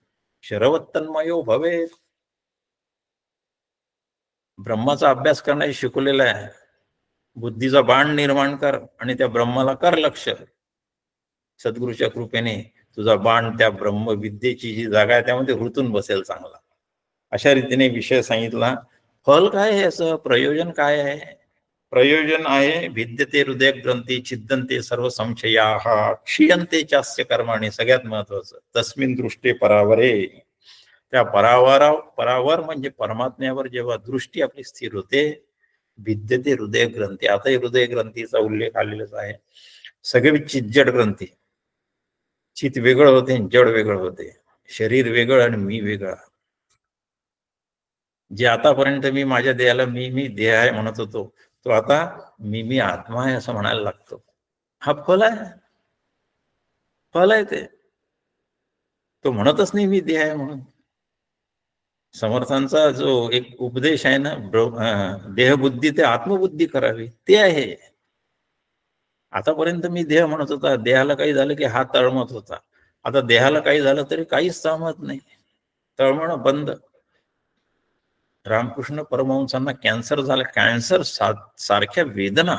शरवत्तन्मयो भवेत. ब्रह्माचा अभ्यास करण्याचे शिकवलेला आहे. बुद्धीचा बाण निर्माण कर आणि त्या ब्रह्माला कर लक्ष. सद्गुरूच्या कृपेने तुझा बाण त्या ब्रह्मविद्येची जी जागा आहे त्यामध्ये रुतून बसेल चांगला. अशा रीतीने विषय सांगितला. फल काय आहे याचं, प्रयोजन काय आहे? प्रयोजन आहे भिद्यते हृदय ग्रंथी छिद्दंते सर्व संशयाः क्षीयन्ते चास्य कर्माणि. सगळ्यात महत्वाचं तस्मिन दृष्टे परावरे. त्या परावर म्हणजे परमात्म्यावर जेव्हा दृष्टी आपली स्थिर होते, भिद्यते हृदय ग्रंथी. आता हृदय ग्रंथीचा उल्लेख आलेलाच आहे. सगळे चिज्जड ग्रंथी, चित वेगळं होते, जड वेगळं होते, शरीर वेगळं आणि मी वेगळा. जे आतापर्यंत मी माझ्या देहाला मी देह आहे म्हणत होतो, तो आता मी आत्मा आहे असं म्हणायला लागतो. हा फल आहे, फल आहे ते. तो म्हणतच नाही मी देह आहे म्हणून. समर्थांचा जो एक उपदेश आहे ना, देहबुद्धी ते आत्मबुद्धी करावी, ते आहे. आतापर्यंत मी देह म्हणत होता, देहाला काही झालं की हात तळमत होता. आता देहाला काही झालं तरी काहीच तळमत नाही, तळमणं बंद. रामकृष्ण परमहंसांना कॅन्सर झाला, कॅन्सर सारख्या वेदना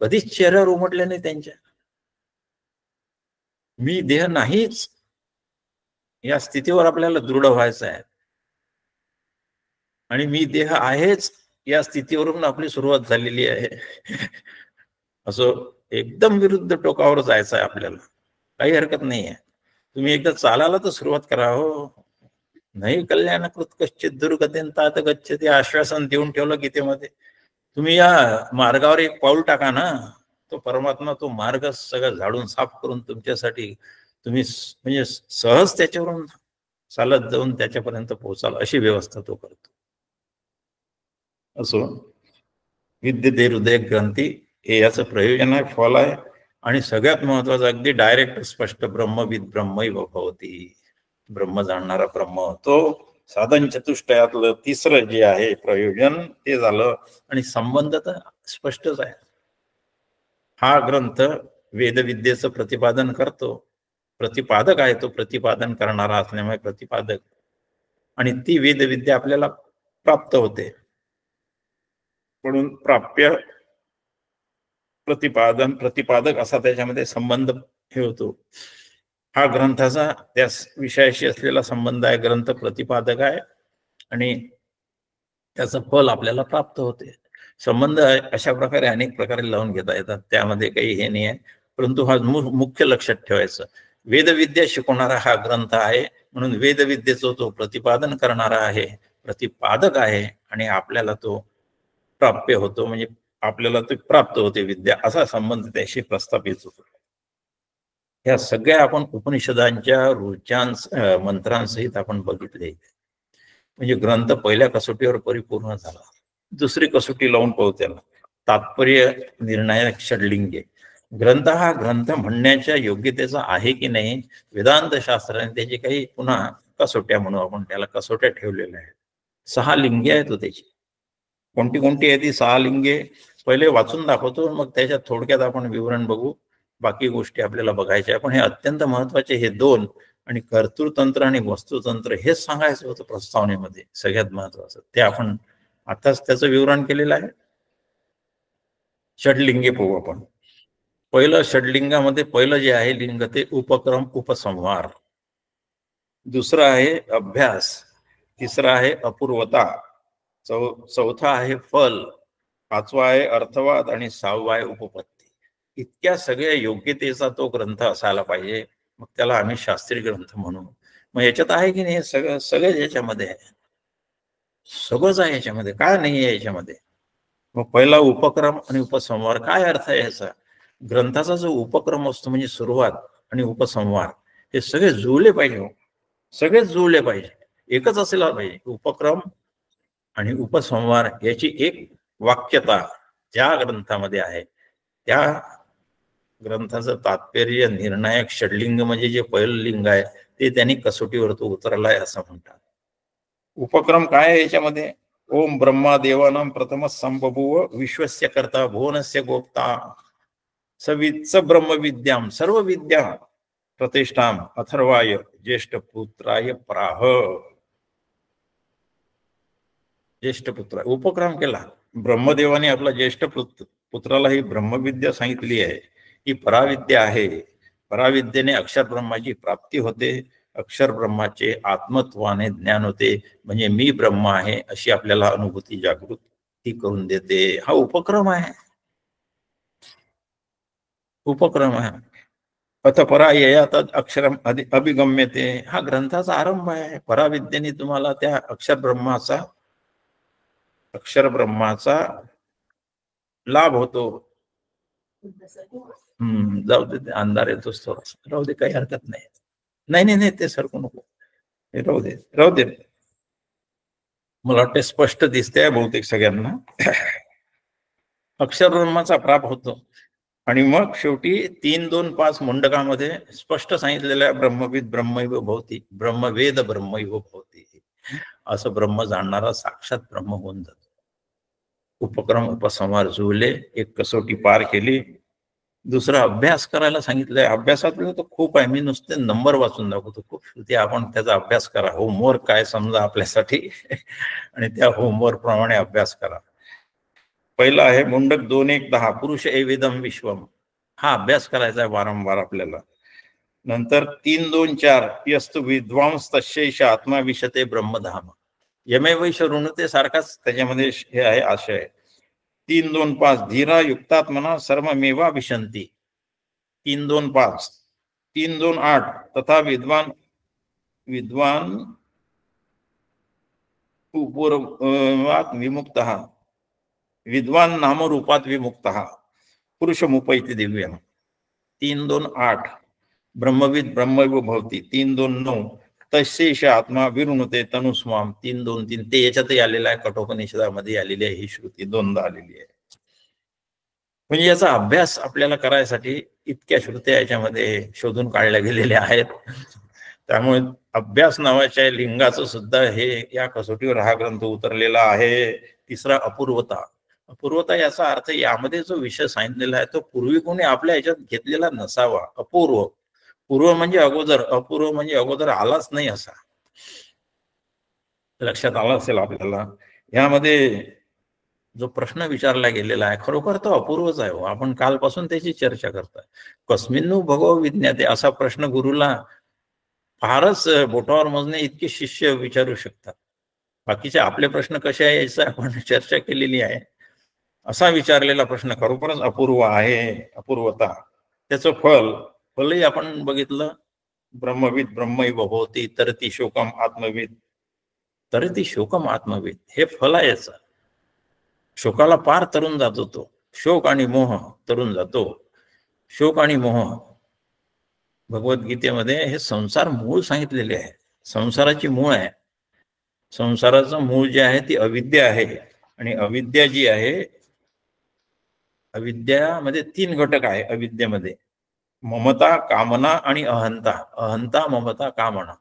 कधीच चेहऱ्यावर उमटल्या नाही त्यांच्या. मी देह नाहीच या स्थितीवर आपल्याला दृढ व्हायचं आहे, आणि मी देह आहेच या स्थितीवरून आपली सुरुवात झालेली आहे. असं एकदम विरुद्ध टोकावर जायचं आहे आपल्याला, काही हरकत नाही आहे. तुम्ही एकदा चालायला तर सुरुवात करा. हो, नाही कल्याणकृत कश्चित दुर्गतीन तात गच्छति आश्वासन देऊन ठेवलं गीतेमध्ये. तुम्ही या मार्गावर एक पाऊल टाका ना, तो परमात्मा तो मार्ग सगळं झाडून साफ करून तुमच्यासाठी तुम्ही म्हणजे सहज त्याच्यावरून चालत जाऊन त्याच्यापर्यंत पोहोचाल अशी व्यवस्था तो करतो. असो, विद्यते हृदय ग्रंथी हे याचं प्रयोजन आहे, फल आहे. आणि सगळ्यात महत्वाचं अगदी डायरेक्ट स्पष्ट ब्रह्मविद ब्रह्मैव भवती. ब्रह्म जाणणारा ब्रह्म, तो साधन चतुष्टयातलं तिसरं जे आहे प्रयोजन ते झालं. आणि संबंध तर स्पष्टच आहे. हा ग्रंथ वेदविद्येचं प्रतिपादन करतो. प्रतिपादक आहे तो, प्रतिपादन करणारा असल्यामुळे प्रतिपादक. आणि ती वेदविद्या आपल्याला प्राप्त होते म्हणून प्राप्य प्रतिपादन प्रतिपादक असा त्याच्यामध्ये संबंध हे होतो. हा ग्रंथाचा त्या विषयाशी असलेला संबंध आहे. ग्रंथ प्रतिपादक आहे आणि त्याचं फल आपल्याला प्राप्त होते. संबंध अशा प्रकारे अनेक प्रकारे लावून घेता येतात, त्यामध्ये काही हे नाही आहे. परंतु हा मुख्य लक्षात ठेवायचं, वेदविद्या शिकवणारा हा ग्रंथ आहे म्हणून वेदविद्येचा तो प्रतिपादन करणारा आहे, प्रतिपादक आहे. आणि आपल्याला तो प्राप्य होतो, म्हणजे आपल्याला ते प्राप्त होते विद्या, असा संबंध त्याशी प्रस्थापित होतो. या सगळ्या आपण उपनिषदांच्या रुचां मंत्रांसहित आपण बघितले. म्हणजे ग्रंथ पहिल्या कसोटीवर परिपूर्ण झाला. दुसरी कसोटी लावून पाहू त्याला, तात्पर्य निर्णायक षडलिंगे. ग्रंथ हा ग्रंथ म्हणण्याच्या योग्यतेचा आहे की नाही, वेदांत शास्त्राने त्याची काही पुन्हा कसोट्या म्हणू आपण त्याला, कसोट्या ठेवलेल्या आहेत. 6 लिंगे आहेत तो त्याची. कोणती कोणती आहे ती 6 लिंगे पहिले वाचून दाखवतो, मग त्याच्यात थोडक्यात आपण विवरण बघू. बाकी गोष्टी आपल्याला बघायच्या. पण हे अत्यंत महत्वाचे हे 2, आणि कर्तृतंत्र आणि वस्तुतंत्र हेच सांगायचं होतं प्रस्तावनेमध्ये सगळ्यात महत्वाचं. ते आपण आताच त्याचं विवरण केलेलं आहे. षडलिंगे पाहू आपण. पहिलं षडलिंगामध्ये पहिलं जे आहे लिंग ते उपक्रम उपसंहार, दुसरं आहे अभ्यास, तिसरं आहे अपूर्वता, चौथा आहे फल, 5वा आहे अर्थवाद आणि 6वा आहे उपपत्ती. इतक्या सगळ्या योग्यतेचा तो ग्रंथ असायला पाहिजे, मग त्याला आम्ही शास्त्रीय ग्रंथ म्हणू. मग याच्यात आहे की नाही, सगळं याच्यामध्ये आहे, सगळंच आहे याच्यामध्ये, काय नाही आहे याच्यामध्ये. मग पहिला उपक्रम आणि उपसंहार. काय अर्थ आहे याचा? ग्रंथाचा जो उपक्रम असतो म्हणजे सुरुवात आणि उपसंहार हे सगळे जुळले पाहिजे, सगळेच जुळले पाहिजे, एकच असेल पाहिजे. उपक्रम आणि उपसंहार याची एक वाक्यता ज्या ग्रंथामध्ये आहे, त्या ग्रंथाचं तात्पर्य निर्णायक षडलिंग म्हणजे जे पहिलं लिंग आहे ते त्यांनी कसोटीवर तो उतरलाय असं म्हणतात. उपक्रम काय आहे याच्यामध्ये? ओम ब्रह्मा देवानां प्रथम संबभूव विश्वस्य कर्ता भुवनस्य गोप्ता सवित्स ब्रह्मविद्यां सर्व विद्या प्रतिष्ठाम अथर्वाय ज्येष्ठ पुत्राय प्राह. ज्येष्ठ पुत्र उपक्रम केला. ब्रह्मदेवाने आपला ज्येष्ठ पुत्राला ही ब्रह्मविद्या सांगितली आहे, ही पराविद्या आहे. पराविद्येने अक्षर ब्रह्माची प्राप्ती होते, अक्षर ब्रह्माचे आत्मत्वाने ज्ञान होते, म्हणजे मी ब्रह्म आहे अशी आपल्याला अनुभूती जागृती करून देते. हा उपक्रम आहे, उपक्रम आहे. अथ परा ययात अक्षरम अभिगम्यते, हा ग्रंथाचा आरंभ आहे. पराविद्येने तुम्हाला त्या अक्षर ब्रह्माचा लाभ होतो. जाऊ दे, अंधार येतोच थोडासा, राहू दे, काही हरकत नाही. नाही नाही नाही, ते सरकू नको, राहू दे राहू दे. मला वाटते स्पष्ट दिसते बहुतेक सगळ्यांना. अक्षर ब्रह्माचा प्राप्त होतो आणि मग शेवटी 3-2-5 मुंडकामध्ये स्पष्ट सांगितलेलं आहे, ब्रह्मविद ब्रह्मैव भवती, ब्रह्मवेद ब्रह्मैव भवती. असं ब्रह्म जाणणारा साक्षात ब्रह्म होऊन जातो. उपक्रम उपसंहार जुळले, एक कसोटी पार केली, दुसरा अभ्यास करायला सांगितलंय. अभ्यासातलं तर खूप आहे, मी नुसते नंबर वाचून दाखवतो. खूप श्रुती, आपण त्याचा अभ्यास करा. होमवर्क काय समजा आपल्यासाठी आणि त्या होमवर्क प्रमाणे अभ्यास करा. पहिला आहे मुंडक 2:1-10, पुरुष एवेदम विश्वम. हा अभ्यास करायचा आहे वारंवार आपल्याला. नंतर 3:2-4, यस्तु विद्वांस तस्यैष आत्मा विशते ब्रह्मधाम. यमेवैष ऋणते सारखाच त्याच्यामध्ये हे आहे, आशय. 3:2-5, धीरा युक्तात्मना सर्वमेवा विशंती. 3:2-5. 3:2-8, तथा विद्वान पूर्वात विमुक्तः, विद्वान नामरूपात विमुक्तः पुरुषमुपैति दिव्यम. 3:2-8, ब्रह्मविद ब्रह्मैव भवती. 3:2-9, तस्यैष आत्मा विरुणते तनुस्वाम. 3:2-3, ते याच्यातही आलेलं आहे, कठोपनिषदामध्ये आलेली आहे ही श्रुती, 2दा आलेली आहे. म्हणजे याचा अभ्यास आपल्याला करायसाठी इतक्या श्रुत्या याच्यामध्ये शोधून काढल्या गेलेल्या आहेत. त्यामुळे अभ्यास नावाच्या लिंगाचं सुद्धा हे या कसोटीवर हा ग्रंथ उतरलेला आहे. तिसरा अपूर्वता. अपूर्वता याचा अर्थ यामध्ये जो विषय सांगितलेला आहे तो पूर्वी कोणी आपल्या ह्याच्यात घेतलेला नसावा. अपूर्व, पूर्व म्हणजे अगोदर, अपूर्व म्हणजे अगोदर आलाच नाही, असा लक्षात आला असेल आपल्याला. यामध्ये जो प्रश्न विचारला गेलेला आहे खरोखर तो अपूर्वच आहे. आपण कालपासून त्याची चर्चा करतोय. कस्मिन्नु भगवो विज्ञाते, असा प्रश्न गुरुला फारच बोटावर मोजणे इतके शिष्य विचारू शकतात. बाकीचे आपले प्रश्न कसे आहे याची आपण चर्चा केलेली आहे. असा विचारलेला प्रश्न खरोखरच अपूर्व आहे. अपूर्वता, त्याचं फलही आपण बघितलं. ब्रह्मविद ब्रह्मैव भवती तरती शोकम आत्मविद. तरती शोकम आत्मविद हे फल आहे याचं. शोकाला पार तरून जातो तो. शोक आणि मोह तरून जातो. शोक आणि मोह भगवद्गीतेमध्ये हे संसार मूळ सांगितलेले आहे. संसाराची मूळ आहे. संसाराचं मूळ जे आहे ती अविद्या आहे. आणि अविद्या जी आहे, अविद्यामध्ये 3 घटक आहे. अविद्येमध्ये ममता, कामना आणि अहंता. अहंता, ममता, कामना.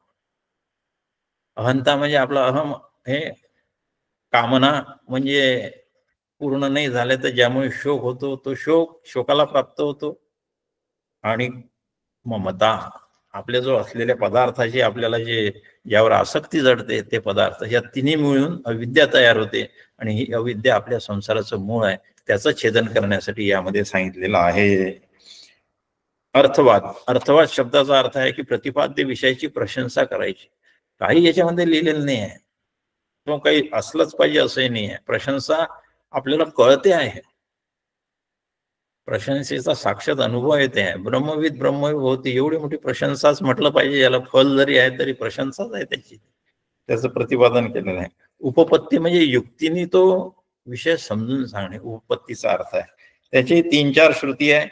अहंता म्हणजे आपला अहम, हे कामना म्हणजे पूर्ण नाही झाले तर ज्यामुळे शोक होतो तो शोकाला प्राप्त होतो. आणि ममता, आपल्या जो असलेल्या पदार्थाची आपल्याला ज्यावर आसक्ती जडते ते पदार्थ, या तिन्ही मिळून अविद्या तयार होते. आणि ही अविद्या आपल्या संसाराचं मूळ आहे. त्याचं छेदन करण्यासाठी यामध्ये सांगितलेलं आहे. अर्थवाद. अर्थवाद शब्दाचा अर्थ आहे की प्रतिपाद्य विषयाची प्रशंसा करायची. काही याच्यामध्ये लिहिलेलं नाही आहे, तो काही असलंच पाहिजे असंही नाही आहे. प्रशंसा आपल्याला कळते आहे, प्रशंसेचा साक्षात अनुभव येते आहे. ब्रह्मविद ब्रह्मैव भवती, एवढी मोठी प्रशंसाच म्हटलं पाहिजे. याला फल जरी आहे तरी प्रशंसाच आहे त्याची. त्याचं प्रतिपादन केलेलं आहे. उपपत्ती म्हणजे युक्तीने तो विषय समजून सांगणे, उपपत्तीचा अर्थ आहे. त्याची 3-4 श्रुती आहे.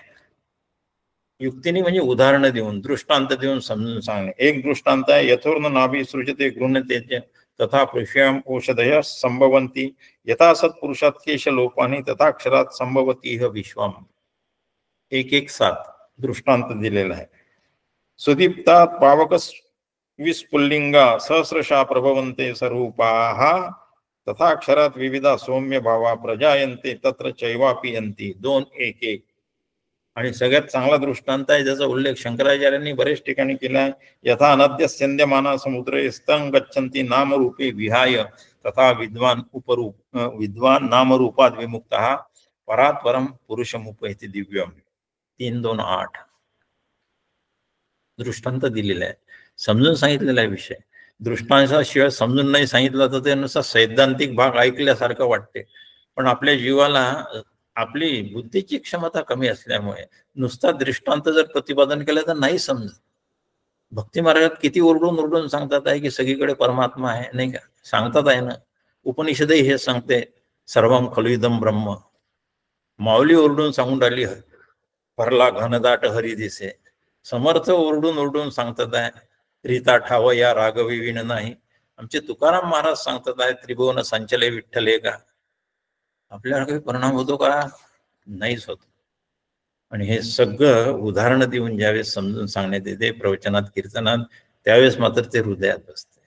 युक्तीने म्हणजे उदाहरणं देऊन, दृष्टांत देऊन समजून सांगणे. एक दृष्टांत आहे, यथोर्ण नाभी सृजते गृह्णते तथा पृष्याम औषधय संभवंती यथा सत्पुरुषात केश लोपानी तथा अक्षरात संभवती विश्वम. 1:1-7 दृष्टांत दिलेला आहे. सुदीप्तात पावक विस्फुल्लिंगा सहस्रशा प्रभवन्ते स्वरूपाः तथा अक्षरात विविधा सौम्य भावा प्रजायन्ते तत्र चैवापि यन्ति. 2:1-1. आणि सगळ्यात चांगला दृष्टांत आहे ज्याचा उल्लेख शंकराचार्यांनी बरेच ठिकाणी केला आहे. यथा अनद्य स्यन्द्यमाना समुद्रे स्तंग गच्छन्ति नामरूपे विहाय तथा विद्वान नामरूपात विमुक्तः परात् परम पुरुषमुपैति दिव्यम. 3:2-8. दृष्टांत दिलेला आहे, समजून सांगितलेला आहे विषय. दृष्टांताशिवाय समजून नाही सांगितलं तर ते नुसतं सैद्धांतिक भाग ऐकल्यासारखं वाटते. पण आपल्या जीवाला आपली बुद्धीची क्षमता कमी असल्यामुळे नुसता दृष्टांत जर प्रतिपादन केलं तर नाही समजत. भक्ती मार्गात किती ओरडून ओरडून सांगतात आहे की सगळीकडे परमात्मा आहे, नाही का? सांगतात आहे ना. उपनिषदही हे सांगते, सर्वम खलु इदं ब्रह्म. माऊली ओरडून सांगून राहिली, भरला घनदाट हरी दिसे. समर्थ ओरडून ओरडून सांगतात आहे, रीता ठाव या रागवी विण नाही. आमचे तुकाराम महाराज सांगतात आहे, त्रिभुवन संचले विठ्ठले का. आपल्याला काही परिणाम होतो का? नाहीच होत. आणि हे सगळं उदाहरणं देऊन ज्यावेळेस समजून सांगण्यात येते प्रवचनात, कीर्तनात, त्यावेळेस मात्र ते हृदयात बसते.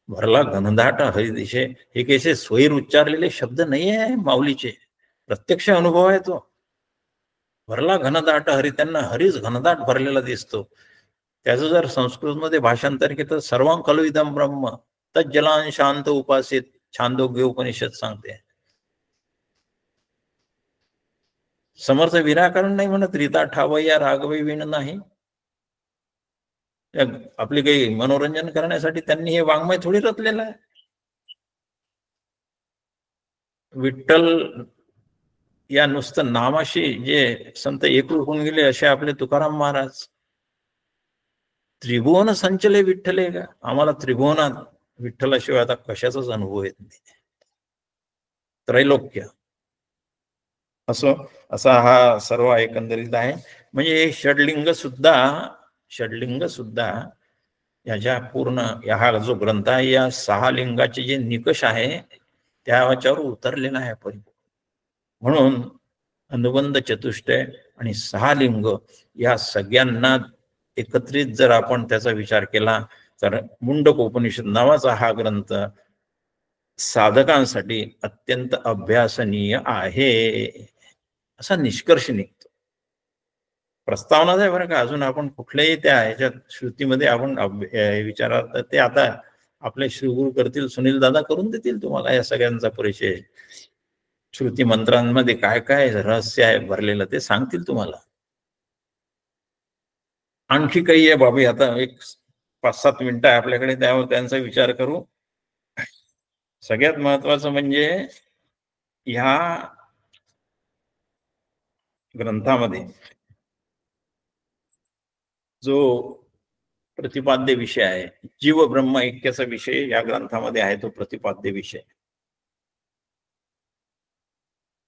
भरला घनदाट हरिदिशे हे कैसे स्वैर उच्चारलेले शब्द नाही आहे माऊलीचे, प्रत्यक्ष अनुभव आहे तो. भरला घनदाट हरी, त्यांना हरीच घनदाट भरलेला दिसतो. त्याचं जर संस्कृतमध्ये भाषांतर केलं तर सर्वं खलु इदं ब्रह्म तज्जलान शांत उपासित, छांदोग्य उपनिषद सांगते. समर्थ विनाकारण नाही म्हणत रीता ठाव या रागवी विण नाही. आपली काही मनोरंजन करण्यासाठी त्यांनी हे वाङ्मय थोडी रचलेलं आहे. विठ्ठल या नुसतं नामाशी जे संत एकरूप होऊन गेले असे आपले तुकाराम महाराज. त्रिभुवन संचले विठ्ठले का. आम्हाला त्रिभुवनात विठ्ठलाशिवाय आता कशाचाच अनुभव येत नाही. त्रैलोक्य असा हा सर्व एकंदरीत आहे. म्हणजे षडलिंग सुद्धा याच्या पूर्ण हा जो ग्रंथ आहे या 6 लिंगाचे जे निकष आहे त्याच्यावर उतरलेला आहे परिपूर्ण. म्हणून अनुबंध चतुष्टय आणि 6 लिंग या सगळ्यांना एकत्रित जर आपण त्याचा विचार केला तर मुंडकोपनिषद नावाचा हा ग्रंथ साधकांसाठी अत्यंत अभ्यासनीय आहे असा निष्कर्ष निघतो. प्रस्तावनाच आहे बरं का, अजून आपण कुठल्याही त्या ह्याच्यात श्रुतीमध्ये आपण विचारात ते आता आपले श्रीगुरु करतील, सुनील दादा करून देतील तुम्हाला या सगळ्यांचा परिचय. श्रुती मंत्रांमध्ये काय काय रहस्य आहे भरलेलं ते सांगतील तुम्हाला. आणखी काही आहे बाबी, आता एक 5-7 मिनिटं आहे आपल्याकडे, त्यावर त्यांचा विचार करू. सगळ्यात महत्वाचं म्हणजे ह्या ग्रंथामध्ये जो प्रतिपाद्य विषय आहे, जीव ब्रह्म ऐक्याचा विषय या ग्रंथामध्ये आहे, तो प्रतिपाद्य विषय.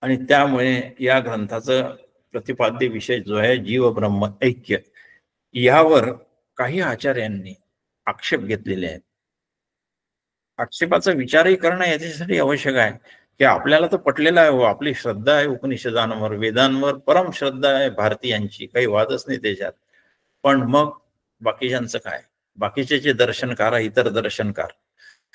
आणि त्यामुळे या ग्रंथाचं प्रतिपाद्य विषय जो आहे जीव ब्रह्म ऐक्य, यावर काही आचार्यांनी आक्षेप घेतलेले आहेत. आक्षेपाचा विचारही करणं याच्यासाठी आवश्यक आहे की आपल्याला तर पटलेलं आहे, आपली श्रद्धा आहे उपनिषदांवर, वेदांवर परम श्रद्धा आहे भारतीयांची, काही वादच नाही त्याच्यात. पण मग बाकीच्यांचं काय? बाकीचे जे दर्शनकार, इतर दर्शनकार,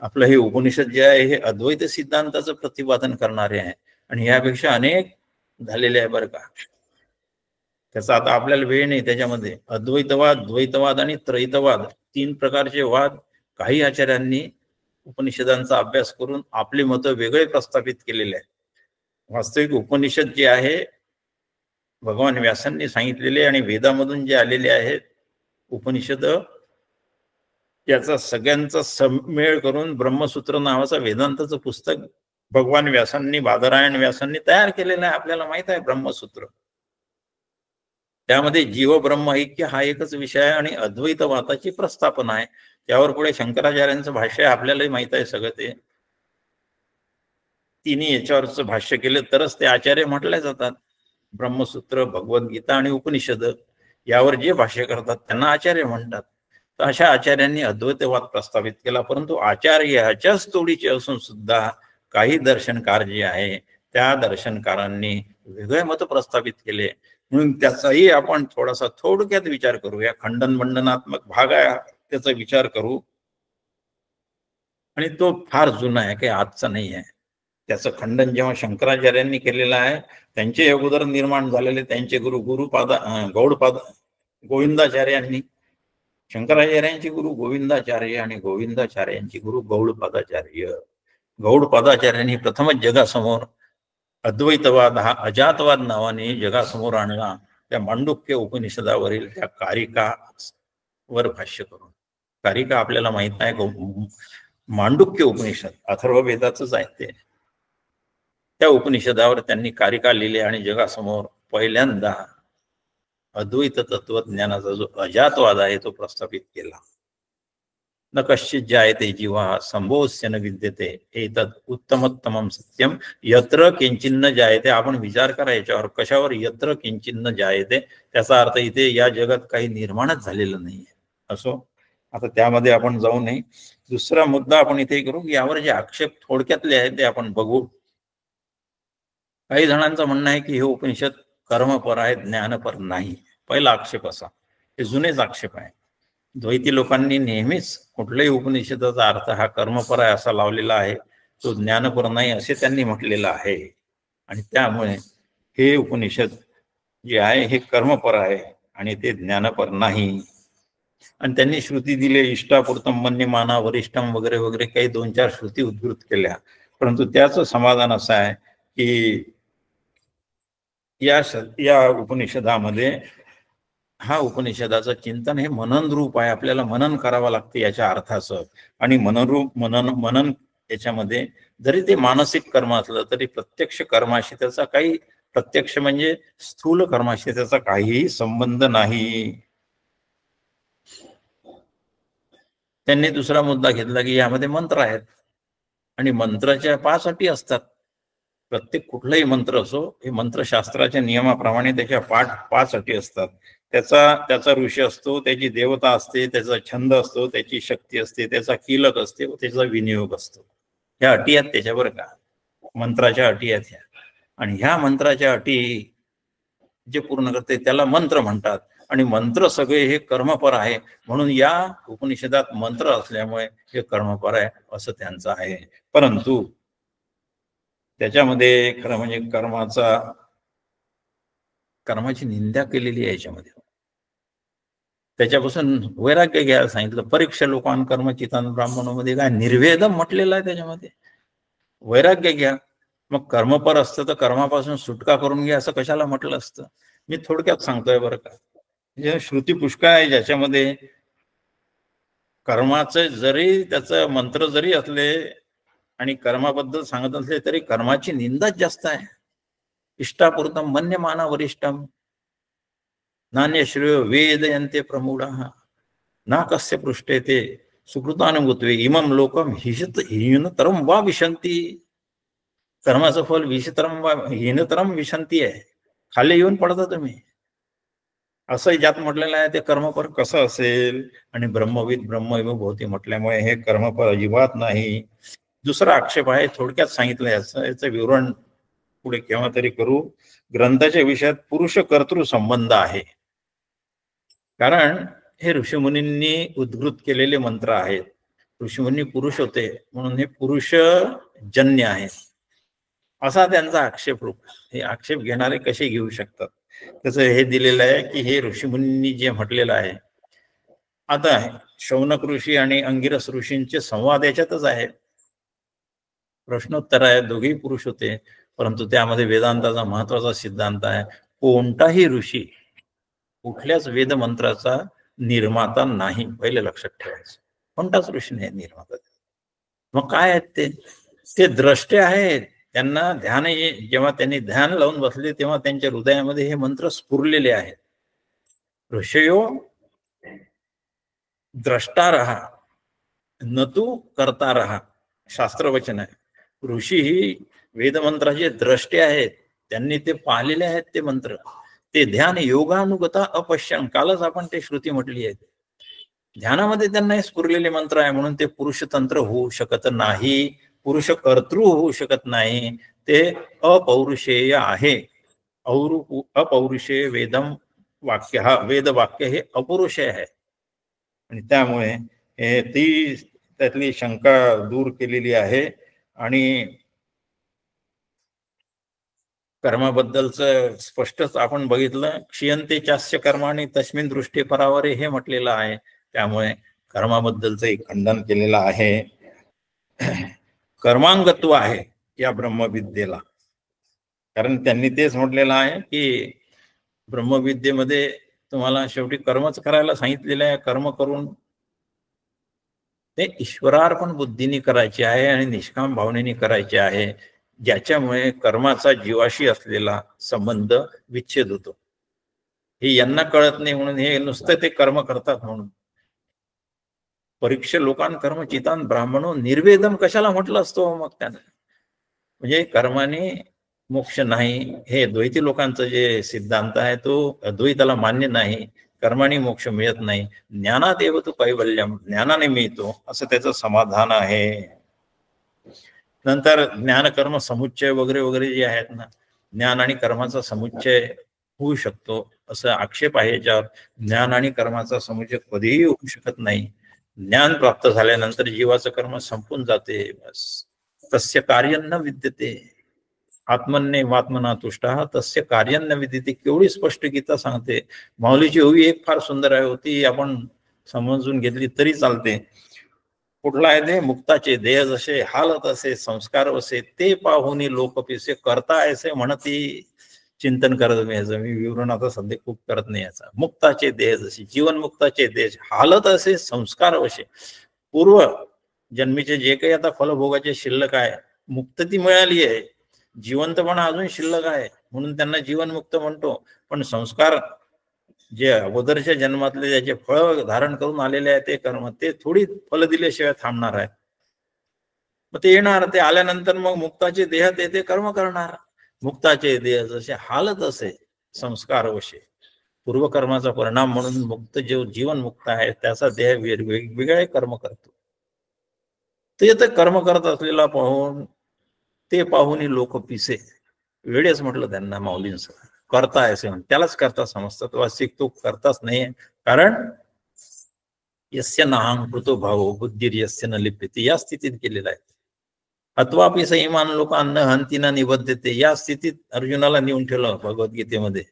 आपलं हे उपनिषद जे आहे हे अद्वैत सिद्धांताचं प्रतिपादन करणारे आहे आणि यापेक्षा अनेक झालेले आहे बरं का. त्याचा आता आपल्याला वेळ नाही. त्याच्यामध्ये अद्वैतवाद, द्वैतवाद आणि त्रैतवाद 3 प्रकारचे वाद काही आचार्यांनी उपनिषदांचा अभ्यास करून आपली मतं वेगळे प्रस्थापित केलेले आहेत. वास्तविक उपनिषद जे आहे भगवान व्यासांनी सांगितलेले आणि वेदामधून जे आलेले आहेत उपनिषद, याचा सगळ्यांचा सममेळ करून ब्रह्मसूत्र नावाचं वेदांताचं पुस्तक भगवान व्यासांनी, बादरायण व्यासांनी तयार केलेलं आहे. आपल्याला माहित आहे ब्रह्मसूत्र. त्यामध्ये जीव ब्रह्म ऐक्य हा एकच विषय आहे आणि अद्वैतवादाची प्रस्थापना आहे. त्यावर पुढे शंकराचार्यांचं भाष्य आपल्यालाही माहित आहे सगळं. ते तिन्ही याच्यावरचं भाष्य केलं तरच ते आचार्य म्हटले जातात. ब्रह्मसूत्र, भगवद्गीता आणि उपनिषद यावर जे भाष्य करतात त्यांना आचार्य म्हणतात. तर अशा आचार्यांनी अद्वैतवाद प्रस्थापित केला. परंतु आचार्य ह्याच्याच तोडीचे असून सुद्धा काही दर्शनकार जे आहे त्या दर्शनकारांनी वेगळे मत प्रस्थापित केले. म्हणून त्याचाही आपण थोडासा थोडक्यात विचार करू. या खंडन मंडनात्मक भाग आहे त्याचा विचार करू. आणि तो फार जुना आहे, काही आजचा नाही आहे. त्याचं खंडन जेव्हा शंकराचार्यांनी केलेलं आहे, त्यांचे अगोदर निर्माण झालेले त्यांचे गुरु गोविंदाचार्यांनी, शंकराचार्यांचे गुरु गोविंदाचार्य आणि गोविंदाचार्यांचे गुरु गौडपादाचार्य. गौडपादाचार्यांनी प्रथमच जगासमोर अद्वैतवाद हा अजातवाद नावाने जगासमोर आणला. त्या मांडुक्य उपनिषदावरील त्या कारिका वर भाष्य करून. कारिका आपल्याला माहित नाही, मांडुक्य उपनिषद अथर्ववेदाचंच आहे ते. त्या उपनिषदावर त्यांनी कारिका लिहिले आणि जगासमोर पहिल्यांदा अद्वैत तत्वज्ञानाचा जो अजातवाद आहे तो प्रस्थापित केला. न कश्चित जायते जीवा संभोस्य न विद्यते एतद उत्तमोत्तमं सत्यम यत्र किंचिन्न जायते. आपण विचार करा याच्यावर, कशावर? यत्र किंचिन्न जायते. त्याचा अर्थ इथे या जगात काही निर्माणच झालेलं नाही. असो, आता त्यामध्ये आपण जाऊ नये. दुसरा मुद्दा आपण इथे करू की यावर जे आक्षेप थोडक्यातले आहेत ते आपण बघू. काही जणांचं म्हणणं आहे की हे उपनिषद कर्मपर आहे, ज्ञानपर नाही. पहिला आक्षेप असा, हे जुनेच आक्षेप आहे. द्वैती लोकांनी नेहमीच कुठल्याही उपनिषदाचा अर्थ हा कर्मपर आहे असा लावलेला आहे, तो ज्ञानपर नाही असे त्यांनी म्हटलेलं आहे. आणि त्यामुळे हे उपनिषद जे आहे हे कर्मपर आहे आणि ते ज्ञानपर नाही. आणि त्यांनी श्रुती दिले, इष्टापूर्तम मन्यमाना वरिष्ठम वगैरे वगैरे काही 2-4 श्रुती उद्धृत केल्या. परंतु त्याचं समाधान असं आहे की या उपनिषदामध्ये हा उपनिषदाचं चिंतन हे मनन रूप आहे. आपल्याला मनन करावं लागते याच्या अर्थाचं. आणि मनन याच्यामध्ये जरी ते मानसिक कर्म असलं तरी प्रत्यक्ष कर्माशी त्याचा काही, प्रत्यक्ष म्हणजे स्थूल कर्माशी त्याचा काहीही संबंध नाही. त्यांनी दुसरा मुद्दा घेतला की यामध्ये मंत्र आहेत आणि मंत्राच्या 5 अटी असतात. प्रत्येक कुठलाही मंत्र असो, हे मंत्रशास्त्राच्या नियमाप्रमाणे त्याच्या 5 अटी असतात. त्याचा ऋषी असतो, त्याची देवता असते, त्याचा छंद असतो, त्याची शक्ती असते, त्याचा कीलक असते व त्याचा विनियोग असतो. ह्या अटी आहेत त्याच्यावर का, मंत्राच्या अटी आहेत ह्या. आणि ह्या मंत्राच्या अटी जे पूर्ण करते त्याला मंत्र म्हणतात. आणि मंत्र सगळे हे कर्मपर आहे, म्हणून या उपनिषदात मंत्र असल्यामुळे हे कर्मपर आहे असं त्यांचं आहे. परंतु त्याच्यामध्ये खरं म्हणजे कर्माची निंदा केलेली आहे याच्यामध्ये. त्याच्यापासून वैराग्य घ्यायला सांगितलं. परीक्षा लोकांना कर्मचितान ब्राह्मणामध्ये काय निर्वेदम म्हटलेलं आहे, त्याच्यामध्ये वैराग्य घ्या. मग कर्मपर असतं तर कर्मापासून सुटका करून घ्या असं कशाला म्हटलं असतं. मी थोडक्यात सांगतोय बरं का. म्हणजे श्रुती पुष्कळ आहे ज्याच्यामध्ये कर्माचं जरी त्याचं मंत्र जरी असले आणि कर्माबद्दल सांगत असले तरी कर्माची निंदाच जास्त आहे. इष्टापूर्तम मन्यमाना वरिष्ठम नान्यश्रेयो वेदयन्ते प्रमूढः ना कस्य पृष्ठे ते सुकृतानुभूत्वे इमं लोकम हीनतरम वा विशंती. कर्माचं फल विषतरम वा हीनतरम विशंती आहे, खाली येऊन पडता तुम्ही, असं ज्यात म्हटलेलं आहे. ते कर्मपर कसं असेल. आणि ब्रह्मविद ब्रह्मैव भवती म्हटल्यामुळे हे कर्मपर अजिबात नाही. दुसरा आक्षेप आहे, थोडक्यात सांगितलं याचं विवरण पुढे केव्हा तरी करू. ग्रंथाच्या विषयात पुरुष कर्तृ संबंध आहे, कारण हे ऋषीमुनींनी उद्घृत केलेले मंत्र आहेत. ऋषीमुनी पुरुष होते म्हणून हे पुरुषजन्य आहे असा त्यांचा आक्षेप रूप. हे आक्षेप घेणारे कसे घेऊ शकतात, त्याचं हे दिलेलं आहे की हे ऋषीमुनींनी जे म्हटलेलं आहे. आता शौनक ऋषी आणि अंगिरस ऋषींचे संवाद याच्यातच आहे, प्रश्नोत्तर आहे. दोघेही पुरुष होते, परंतु त्यामध्ये वेदांताचा महत्वाचा सिद्धांत आहे, कोणताही ऋषी कुठल्याच वेदमंत्राचा निर्माता नाही. पहिले लक्षात ठेवायचं, कोणताच ऋषी नाही निर्माता. मग काय आहेत ते द्रष्टे आहेत. त्यांना ध्यान, जेव्हा त्यांनी ध्यान लावून बसले तेव्हा त्यांच्या हृदयामध्ये हे मंत्र स्फुरलेले आहेत. ऋषयो द्रष्टा रहा न तू करता रहा, शास्त्रवचन आहे. ऋषी ही वेदमंत्राचे द्रष्टे आहेत, त्यांनी ते पाहिलेले आहेत ते मंत्र. ते ध्यान योगानुगता अपश्यन, कालच आपण ते श्रुती म्हटली आहे. ध्यानामध्ये त्यांना हे स्फुरलेले मंत्र आहे, म्हणून ते पुरुषतंत्र होऊ शकत नाही, पुरुष कर्तृ होऊ शकत नाही. ते अपौरुषेय आहे. अपौरुषेय वेदम वाक्य, हा वेद वाक्य हे अपौरुषेय आहे. आणि त्यामुळे ती त्यातली शंका दूर केलेली आहे. आणि कर्माबद्दलचं स्पष्टच आपण बघितलं, क्षीयन्ते चास्य कर्माणि तस्मिन् दृष्टी परावरे हे म्हटलेलं आहे. त्यामुळे कर्माबद्दलचं एक खंडन केलेलं आहे. कर्मांगत्व आहे या ब्रह्मविद्येला, कारण त्यांनी तेच म्हटलेलं आहे की ब्रह्मविद्येमध्ये तुम्हाला शेवटी कर्मच करायला सांगितलेलं आहे. कर्म करून ते ईश्वरार्पण बुद्धीने करायचे आहे आणि निष्काम भावनेने करायचे आहे, ज्याच्यामुळे कर्माचा जीवाशी असलेला संबंध विच्छेद होतो. हे यांना कळत नाही म्हणून हे नुसतं ते कर्म करतात म्हणून. परीक्षा लोकांन कर्म चितान ब्राह्मणो निर्वेदम कशाला म्हटलं असतो मग त्यानं? म्हणजे कर्माने मोक्ष नाही, हे द्वैती लोकांचं जे सिद्धांत आहे तो अद्वैताला मान्य नाही. कर्माने मोक्ष मिळत नाही, ज्ञानादेव तो कैवल्यम, ज्ञानाने मिळतो असं त्याचं समाधान आहे. नंतर ज्ञान कर्म समुच्चय वगैरे वगैरे जे आहेत ना, ज्ञान आणि कर्माचा समुच्चय होऊ शकतो असं आक्षेप आहे याच्यावर. ज्ञान आणि कर्माचा समुच्चय कधीही होऊ शकत नाही. ज्ञान प्राप्त झाल्यानंतर जीवाचं कर्म संपून जाते. बस तस्य कार्य न विद्यते आत्मन्ने वात्मना तुष्टा तस्य कार्य न विद्यते. केवढी स्पष्ट गीता सांगते. माऊलीची ओवी एक फार सुंदर आहे, होती आपण समजून घेतली तरी चालते. कुठला आहे ते? मुक्ताचे देह जसे हालत असे संस्कार असे ते पाहुनी लोक पिसे करता ऐसे म्हणती. चिंतन करत मी याचं, मी विवरण आता सध्या खूप करत नाही याचा. मुक्ताचे देह जसे, जीवन मुक्ताचे देह हालत असे संस्कार असे. पूर्व जन्मीचे जे काही आता फलभोगाचे शिल्लक आहे, मुक्तती मिळाली आहे, जिवंतपणा अजून शिल्लक आहे म्हणून त्यांना जीवनमुक्त म्हणतो. पण संस्कार जे अगोदरच्या जन्मातले ज्याचे फळ धारण करून आलेले आहे ते कर्म, ते थोडी फल दिल्याशिवाय थांबणार आहे. मग ते येणार, ते आल्यानंतर मग मुक्ताचे देह ते कर्म करणार. मुक्ताचे देह जसे हालत असे संस्कार वशे. पूर्वकर्माचा परिणाम म्हणून मुक्त जे जीवन मुक्त आहे त्याचा देह वेगवेगळे कर्म करतो. ते तर कर्म करत असलेला पाहून ते पाहून लोक पिसे. वेळेच म्हटलं त्यांना माऊलींचं. करता असे म्हण, त्यालाच करता समजतात. वास्तविक तो करताच नाही, कारण यस्य नाहंकृतो भावो बुद्धिर यस्य न लिप्यते या स्थितीत गेलेला आहे. अथवापि संयमान लोक अन्न हंतीना निबद्धते या स्थितीत अर्जुनाला नेऊन ठेवलं भगवद्गीतेमध्ये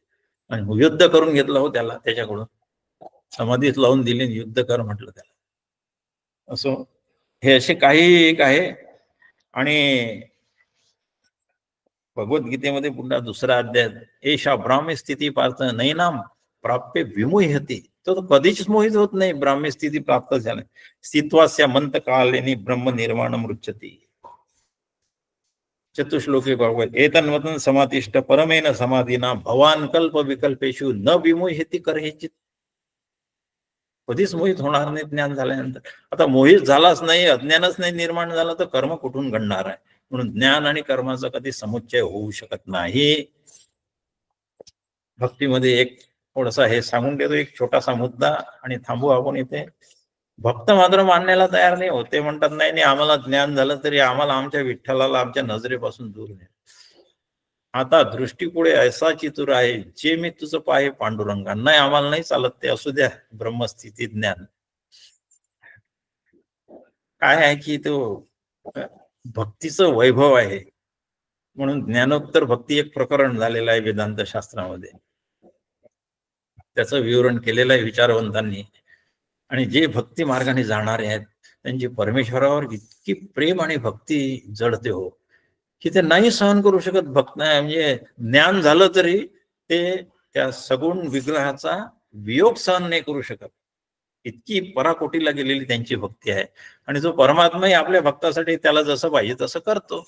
आणि युद्ध करून घेतलं हो त्याला, त्याच्याकडून समाधीत लावून दिले, युद्ध कर म्हटलं त्याला. असं हे असे काही एक आहे. आणि भगवद्गीतेमध्ये पुन्हा दुसरा अध्याय, एषा ब्राह्म्य स्थिती पार्थ नैनाम प्राप्य विमोहती. तो कधीच मोहित होत नाही ब्राह्म्य स्थिती प्राप्त झाल्या. स्थित्वास्य मंत कालेनी ब्रह्म निर्माण मृच्छती. चतुश्लोकी भगवत एतन्वतन समातिष्ठ परमेन समाधीना भवान कल्प विकल्पेशु न विमोहिती करेचित. कधीच मोहित होणार नाही ज्ञान झाल्यानंतर. आता मोहित झालाच नाही, अज्ञानच नाही निर्माण झाला तर कर्म कुठून घडणार आहे? म्हणून ज्ञान आणि कर्माचा कधी समुच्चय होऊ शकत नाही. भक्तीमध्ये एक थोडासा हे सांगून देतो, एक छोटासा मुद्दा आणि थांबू आपण इथे. भक्त मात्र मानण्याला तयार नाही होते, म्हणतात नाही नाही आम्हाला ज्ञान झालं तरी आम्हाला आमच्या विठ्ठलाला आमच्या नजरेपासून दूर नाही. आता दृष्टी पुढे ऐसा चितूर आहे जे मी तुझं पाहे पांडुरंगा. नाही आम्हाला नाही चालत ते, असू द्या ब्रह्मस्थिती ज्ञान. काय आहे की तो भक्तीचं वैभव आहे म्हणून ज्ञानोत्तर भक्ती एक प्रकरण झालेलं आहे वेदांत शास्त्रामध्ये. त्याचं विवरण केलेलं आहे विचारवंतांनी. आणि जे भक्ती मार्गाने जाणारे आहेत त्यांची परमेश्वरावर इतकी प्रेम आणि भक्ती जडते हो की ते नाही सहन करू शकत. भक्त म्हणजे ज्ञान झालं तरी ते त्या सगुण विग्रहाचा वियोग सहन नाही करू शकत. इतकी पराकोटीला गेलेली त्यांची भक्ती आहे. आणि जो परमात्माही आपल्या भक्तासाठी त्याला जसं पाहिजे तसं करतो.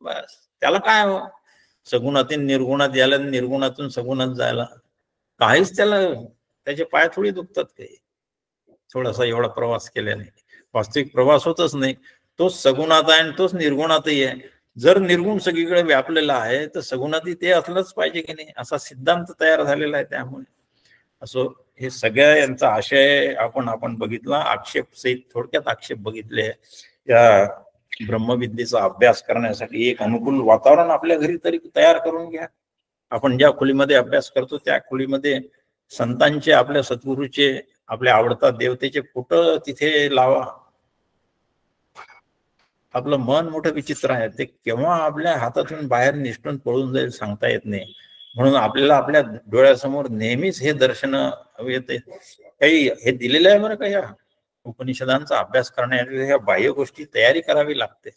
बस त्याला काय हो, सगुणातून निर्गुणात यायला, निर्गुणातून सगुणात जायला काहीच त्याला त्याचे पाय थोडी दुखतात काही. थोडासा एवढा प्रवास केल्याने वास्तविक प्रवास होतच नाही. तोच सगुणात आहे आणि तोच निर्गुणातही आहे. जर निर्गुण सगळीकडे व्यापलेला आहे तर सगुणातही ते असलंच पाहिजे की नाही, असा सिद्धांत तयार झालेला आहे. त्यामुळे असो हे सगळ्या यांचा आशय आपण बघितला. आक्षेप सहित थोडक्यात आक्षेप बघितले. या ब्रह्मविद्येचा अभ्यास करण्यासाठी एक अनुकूल वातावरण आपल्या घरी तरी तयार करून घ्या. आपण ज्या खोलीमध्ये अभ्यास करतो त्या खोलीमध्ये संतांचे, आपल्या सद्गुरूचे, आपल्या आवडता देवतेचे फोटो तिथे लावा. आपलं मन मोठं विचित्र आहे, ते केव्हा आपल्या हातातून बाहेर निष्ठून पळून जाईल सांगता येत नाही. म्हणून आपल्याला आपल्या डोळ्यासमोर नेहमीच हे दर्शन हवे येते. काही हे दिलेलं आहे बरं का, या उपनिषदांचा अभ्यास करण्यासाठी ह्या बाह्य गोष्टी तयारी करावी लागते.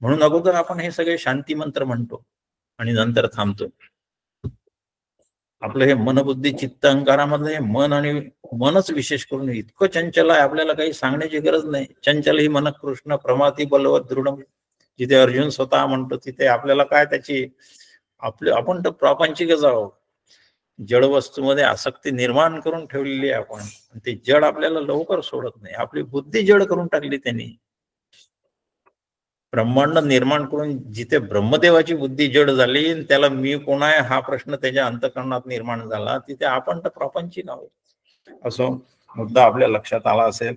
म्हणून अगोदर आपण हे सगळे शांती मंत्र म्हणतो आणि नंतर थांबतो. आपलं हे मनबुद्धी चित्त अहंकारामधलं हे मन आणि मनच विशेष करून इतकं चंचल आहे, आपल्याला काही सांगण्याची गरज नाही. चंचल ही मन कृष्ण प्रमाती बलवत दृढ, जिथे अर्जुन स्वतः म्हणतो तिथे आपल्याला काय त्याची आपण तर प्रापंचिकच आहोत. जड वस्तूमध्ये आसक्ती निर्माण करून ठेवलेली आहे आपण. ते जड आपल्याला लवकर सोडत नाही. आपली बुद्धी जड करून टाकली त्यांनी. ब्रह्मांड निर्माण करून जिथे ब्रह्मदेवाची बुद्धी जड झाली, त्याला मी कोण आहे हा प्रश्न त्याच्या अंतःकरणात निर्माण झाला, तिथे आपण तर प्रापंचिक आहोत. असो, मुद्दा आपल्या लक्षात आला असेल.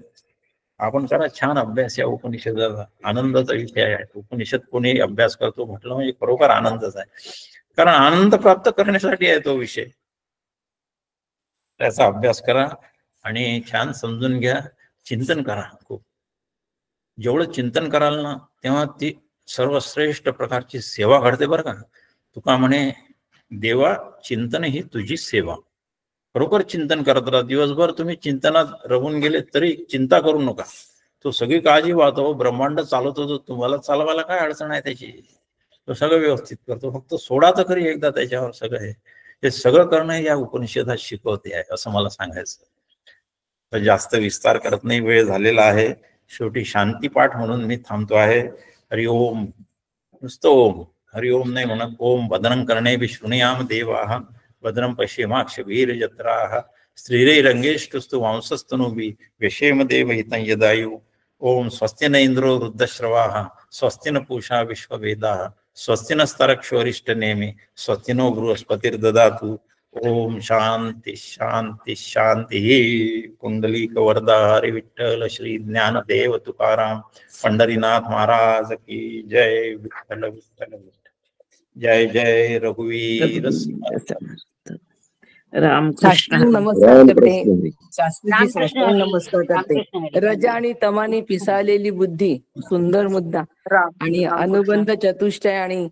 आपण करा छान अभ्यास या उपनिषदाचा. आनंदाचा विषय आहे. उपनिषद कोणी अभ्यास करतो म्हटलं म्हणजे खरोखर आनंदच आहे, कारण आनंद प्राप्त करण्यासाठी आहे तो विषय. त्याचा अभ्यास करा आणि छान समजून घ्या, चिंतन करा. खूप जेवढं चिंतन कराल ना, तेव्हा ती सर्वश्रेष्ठ प्रकारची सेवा घडते बरं का. तुका म्हणे, देवा चिंतन ही तुझी सेवा. खरोखर चिंतन करत राहा. दिवसभर तुम्ही चिंतनात रमून गेले तरी चिंता करू नका. तो सगळी काळजी वाहतो. ब्रह्मांड चालवतो, तो तुम्हाला चालवायला काय अडचण आहे त्याची. तो सगळं व्यवस्थित करतो. फक्त सोडा तर खरी एकदा त्याच्यावर सगळं. हे सगळं करणं या उपनिषदात शिकवते आहे, असं मला सांगायचं. तर जास्त विस्तार करत नाही, वेळ झालेला आहे. शेवटी शांतीपाठ म्हणून मी थांबतो आहे. हरिओम. नुसतं ओम, हरिओम नाही म्हणत. ओम भद्रं कर्णे शृणुयाम देवाः, भद्रं पश्येमाक्षभिर् जत्राः, स्त्रीरैरङ्गैस्तुस्तु वांसस्तनूभिः, व्यशेम देवहितं यदायुः. ओम स्वस्ति न इंद्रो वृद्धश्रवाः, स्वस्ति न पूषा विश्ववेदाः, स्वस्ति नस्तरक्षोरिष्टनेमि, स्वस्ति नो बृहस्पतिर्ददातु. ओम शांति शांति शांति. कुंडलिक वरदा हरि विठ्ठल श्री ज्ञानदेव तुकाराम पंढरीनाथ महाराज की जय. विठ्ठल विठ्ठल विठ्ठल. जय जय रघुवीर. साष्टांग नमस्कार करते. शास्त्रीजी साष्टांग नमस्कार करते. रजा आणि तमाने पिसाळलेली बुद्धी, सुंदर मुद्दा आणि अनुबंध चतुष्टय आणि